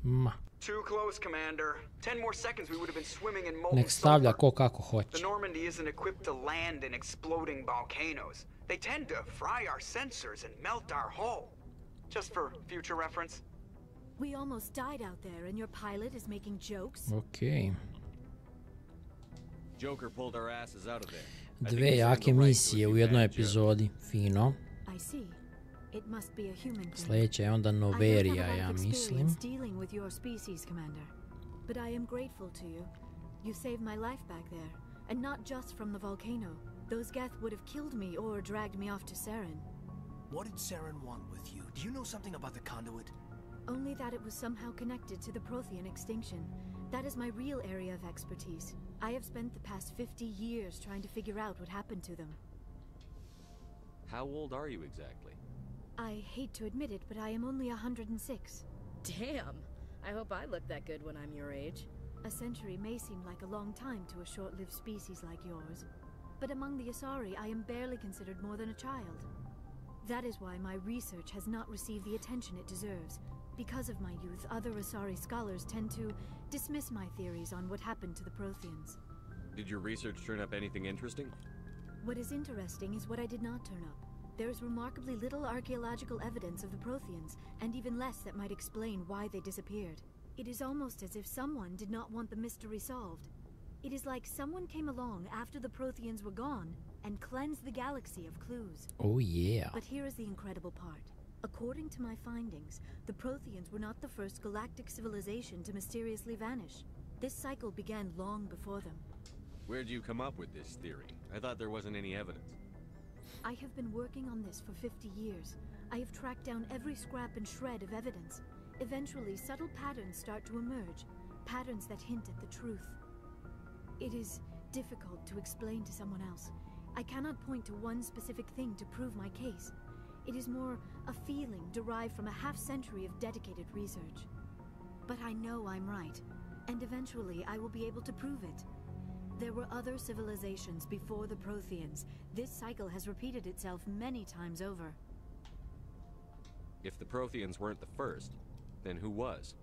Ma. Too close, Commander. 10 more seconds we would have been swimming in molten Nek stavlja sulfur. ko kako hoće. The Normandy isn't equipped to land in exploding volcanoes. They tend to fry our sensors and melt our hull. Just for future reference. We almost died out there and your pilot is making jokes. Okay. Joker pulled our asses out of there. Dve jake misije u jednoj epizodi. Fino. I see. It must be a human thing. Sljedeća je onda Noverija, ja mislim. Dealing with your species, Commander. But I am grateful to you. You saved my life back there, and not just from the volcano. Those Geth would have killed me or dragged me off to Saren. What did Saren want with you? Do you know something about the conduit? Only that it was somehow connected to the Prothean extinction. That is my real area of expertise. I have spent the past 50 years trying to figure out what happened to them. How old are you exactly? I hate to admit it, but I am only 106. Damn! I hope I look that good when I'm your age. A century may seem like a long time to a short-lived species like yours. But among the Asari, I am barely considered more than a child. That is why my research has not received the attention it deserves. Because of my youth, other Asari scholars tend to dismiss my theories on what happened to the Protheans. Did your research turn up anything interesting? What is interesting is what I did not turn up. There is remarkably little archaeological evidence of the Protheans, and even less that might explain why they disappeared. It is almost as if someone did not want the mystery solved. It is like someone came along after the Protheans were gone and cleansed the galaxy of clues. Oh yeah. But here is the incredible part. According to my findings, the Protheans were not the first galactic civilization to mysteriously vanish. This cycle began long before them. Where'd you come up with this theory? I thought there wasn't any evidence. I have been working on this for 50 years. I have tracked down every scrap and shred of evidence. Eventually, subtle patterns start to emerge, patterns that hint at the truth. It is difficult to explain to someone else. I cannot point to one specific thing to prove my case. It is more a feeling derived from a half-century of dedicated research. But I know I'm right, and eventually I will be able to prove it. There were other civilizations before the Protheans. This cycle has repeated itself many times over. If the Protheans weren't the first, then who was?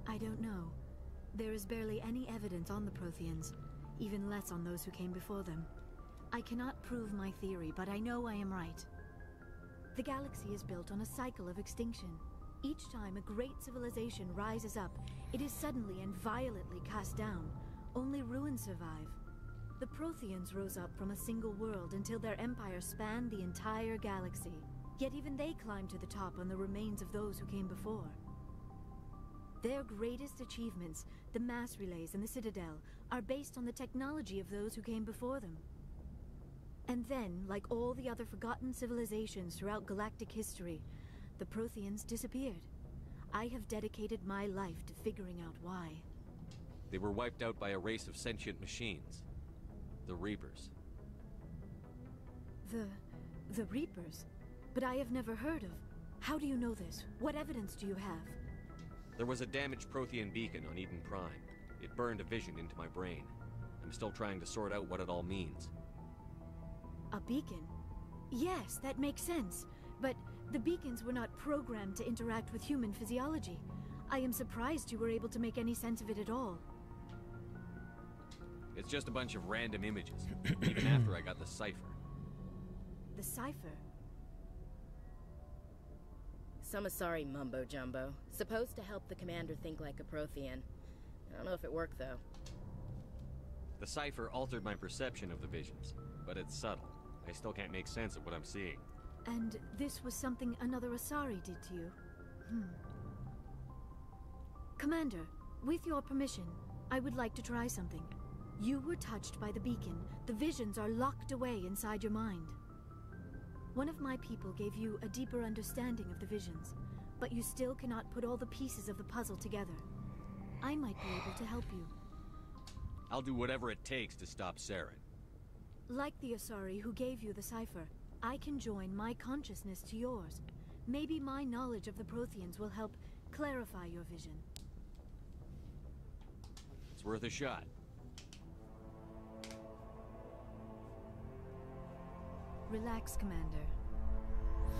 I don't know. There is barely any evidence on the Protheans, even less on those who came before them. I cannot prove my theory, but I know I am right. The galaxy is built on a cycle of extinction. Each time a great civilization rises up, it is suddenly and violently cast down. Only ruins survive. The Protheans rose up from a single world until their empire spanned the entire galaxy. Yet even they climbed to the top on the remains of those who came before. Their greatest achievements, the mass relays and the Citadel, are based on the technology of those who came before them. And then, like all the other forgotten civilizations throughout galactic history, the Protheans disappeared. I have dedicated my life to figuring out why. They were wiped out by a race of sentient machines. The Reapers. The Reapers? But I have never heard of. How do you know this? What evidence do you have? There was a damaged Prothean beacon on Eden Prime. It burned a vision into my brain. I'm still trying to sort out what it all means. A beacon? Yes, that makes sense. But the beacons were not programmed to interact with human physiology. I am surprised you were able to make any sense of it at all. It's just a bunch of random images, even after I got the cipher. The cipher? Some Asari mumbo-jumbo. Supposed to help the commander think like a Prothean. I don't know if it worked, though. The cipher altered my perception of the visions, but it's subtle. I still can't make sense of what I'm seeing. And this was something another Asari did to you? Commander, with your permission, I would like to try something. You were touched by the beacon. The visions are locked away inside your mind. One of my people gave you a deeper understanding of the visions, but you still cannot put all the pieces of the puzzle together. I might be able to help you. I'll do whatever it takes to stop Saren. Like the Asari who gave you the cipher, I can join my consciousness to yours. Maybe my knowledge of the Protheans will help clarify your vision. It's worth a shot. Relax, Commander.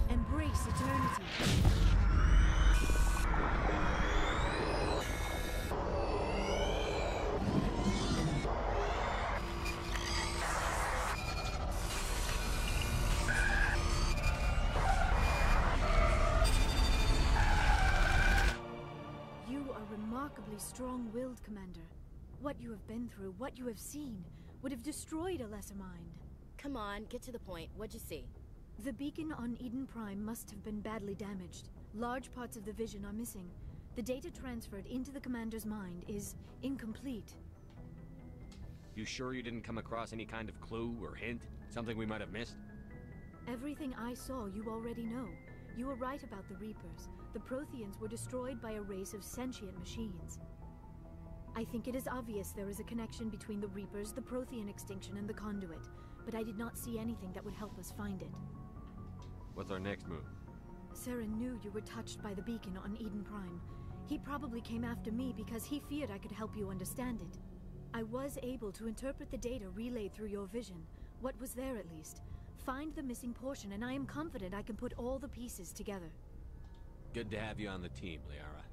Embrace eternity. You are remarkably strong-willed, Commander. What you have been through, what you have seen, would have destroyed a lesser mind. Come on, get to the point. What'd you see? The beacon on Eden Prime must have been badly damaged. Large parts of the vision are missing. The data transferred into the commander's mind is incomplete. You sure you didn't come across any kind of clue or hint? Something we might have missed? Everything I saw you already know. You were right about the Reapers. The Protheans were destroyed by a race of sentient machines. I think it is obvious there is a connection between the Reapers, the Prothean extinction, and the Conduit, but I did not see anything that would help us find it. What's our next move? Saren knew you were touched by the beacon on Eden Prime. He probably came after me because he feared I could help you understand it. I was able to interpret the data relayed through your vision, what was there at least, find the missing portion, and I am confident I can put all the pieces together. Good to have you on the team, Liara.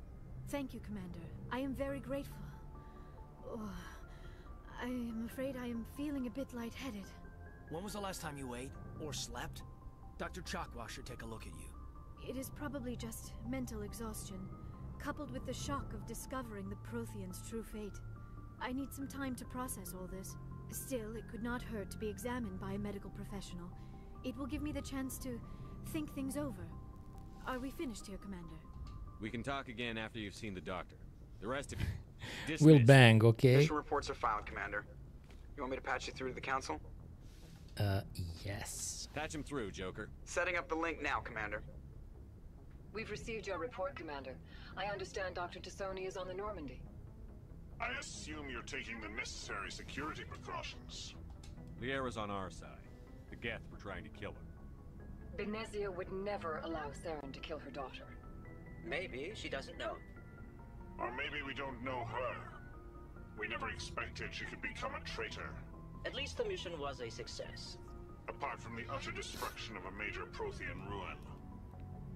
Thank you, Commander. I am very grateful. Oh, I am afraid I am feeling a bit lightheaded. When was the last time you ate? Or slept? Dr. Chakwa should take a look at you. It is probably just mental exhaustion, coupled with the shock of discovering the Prothean's true fate. I need some time to process all this. Still, it could not hurt to be examined by a medical professional. It will give me the chance to think things over. Are we finished here, Commander? We can talk again after you've seen the doctor. The rest of you, We'll dismissed. bang, okay? Official reports are filed, Commander. You want me to patch you through to the Council? Yes. Patch him through, Joker. Setting up the link now, Commander. We've received your report, Commander. I understand Dr. Tassoni is on the Normandy. I assume you're taking the necessary security precautions. Liera's on our side. The Geth were trying to kill her. Benezia would never allow Theron to kill her daughter. Maybe she doesn't know. Or maybe we don't know her. We never expected she could become a traitor. At least the mission was a success. Apart from the utter destruction of a major Prothean ruin.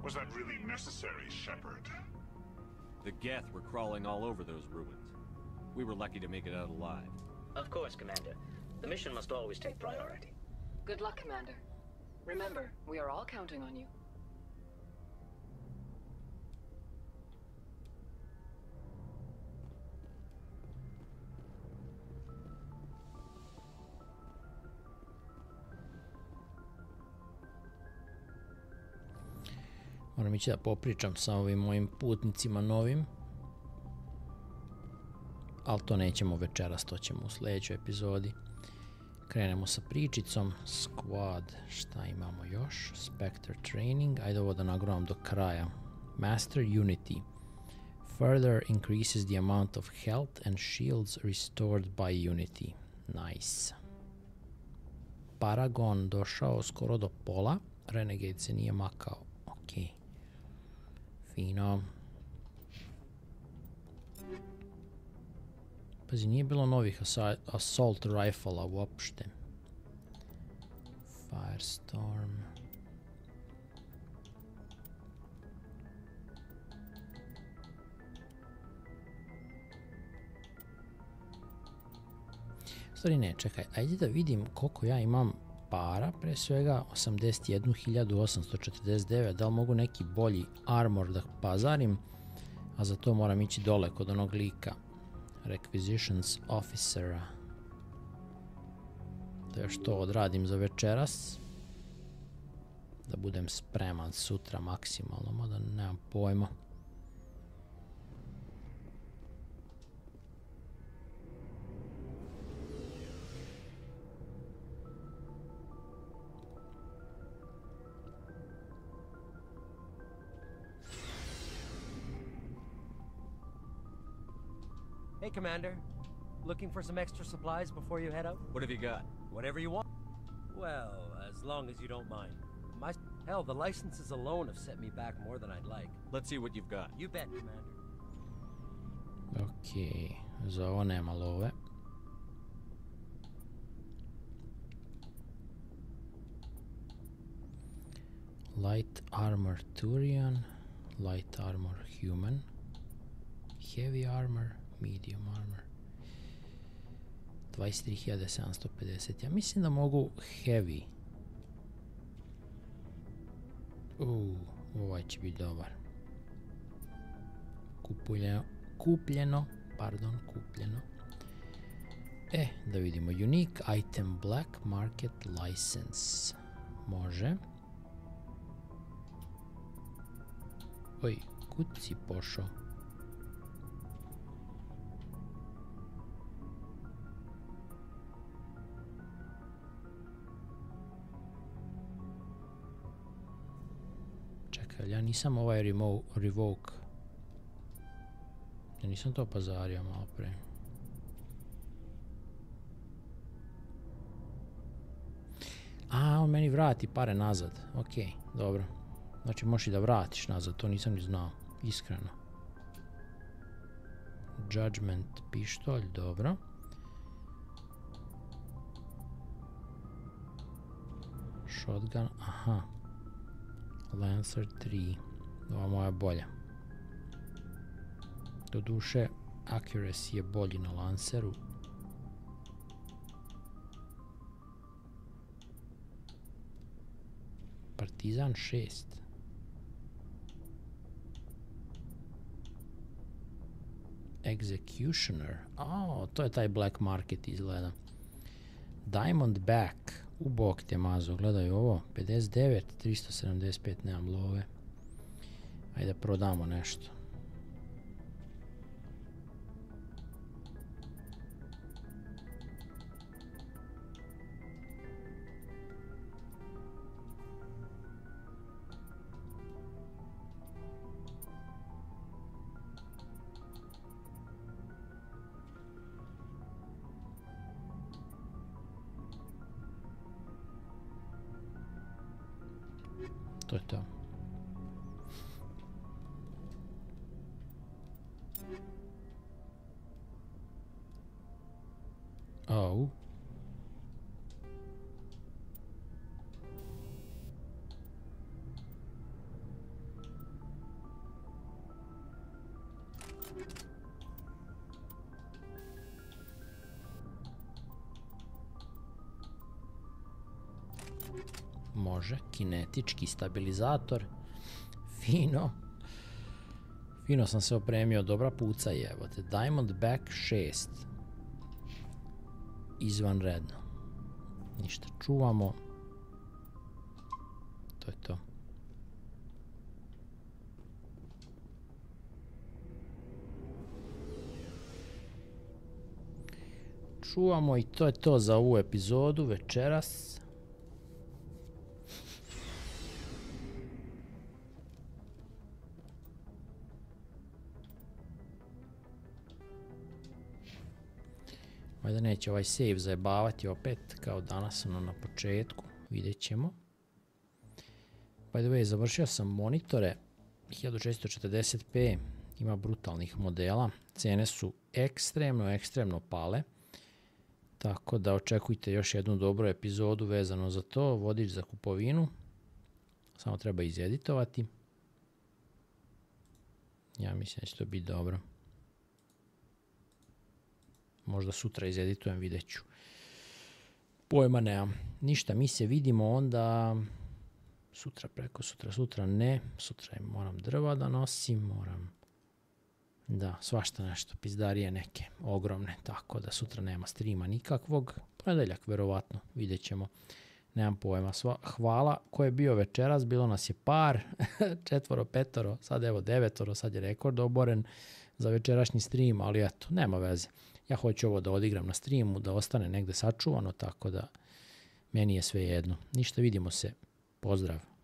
Was that really necessary, Shepard? The Geth were crawling all over those ruins. We were lucky to make it out alive. Of course, Commander. The mission must always take priority. Good luck, Commander. Remember, we are all counting on you. Moram ići da popričam sa ovim mojim putnicima novim. Ali to nećemo večeras, to ćemo u sljedećoj epizodi. Krenemo sa pričicom. Squad, šta imamo još? Spectre Training, ajde ovo da nagrobam do kraja. Master Unity. Further increases the amount of health and shields restored by Unity. Nice. Paragon došao skoro do pola. Renegade se nije makao. Ok. Fino. Pazi, nije bilo novih assault rifle-a uopšte. Firestorm. Stvari ne, čekaj, ajde da vidim koliko ja imam para, pre svega 81.849, da li mogu neki bolji armor da pazarim, a za to moram ići dole kod onog lika. Requisitions Officera. Da još to odradim za večeras. Da budem spreman sutra maksimalno, mada nemam pojma. Hey, Commander. Looking for some extra supplies before you head out? What have you got? Whatever you want. Well, as long as you don't mind. Hell, the licenses alone have set me back more than I'd like. Let's see what you've got. You bet, Commander. Ok, za ovo nema love. Light Armor Turian, Light Armor Human, Heavy Armor, Medium Armor. 23.750. Ja mislim da mogu Heavy. Ovaj će biti dobar. Kupljeno. Da vidimo. Unique Item Black Market License. Može. Oj, kud si pošao? Čekaj, ja nisam ovaj revoke. Ja nisam to pazario malo pre. A, on meni vrati pare nazad. Ok, dobro. Znači možeš i da vratiš nazad, to nisam ni znao. Iskreno. Judgment pištolj, dobro. Shotgun, aha. Lancer 3. Ova moja bolja. Doduše, accuracy je bolji na Lanceru. Partizan 6. Executioner. To je taj black market izgleda. Diamondback. U bok te mazo, gledaj ovo. 59, 375, nemam love. Ajde prodamo nešto. To je to. Oh. Može, kinetički stabilizator. Fino. Fino sam se opremio, dobra puca je, evo te. Diamondback 6. Izvanredno. Ništa, čuvamo. To je to. Čuvamo i to je to za ovu epizodu večeras. Valjda neće ovaj save zajebavati opet kao danas ono na početku, vidjet ćemo. By the way, završio sam monitore 1640p, ima brutalnih modela, cene su ekstremno pale, tako da očekujte još jednu dobru epizodu vezano za to, vodič za kupovinu, samo treba izeditovati. Ja mislim da će to biti dobro. Možda sutra izeditujem, vidjet ću. Pojma nemam. Ništa, mi se vidimo onda sutra, preko sutra ne. Sutra moram drva da nosim, moram da, svašta nešto, pizdarije neke ogromne, tako da sutra nema streama nikakvog. Ponedeljak, verovatno, vidjet ćemo. Nemam pojma. Hvala ko je bio večeras, bilo nas je par, 4, 5, sad evo 9, sad je rekord oboren za večerašnji stream, ali eto, nema veze. Ja hoću ovo da odigram na streamu, da ostane negde sačuvano, tako da meni je sve jedno. Ništa, vidimo se. Pozdrav.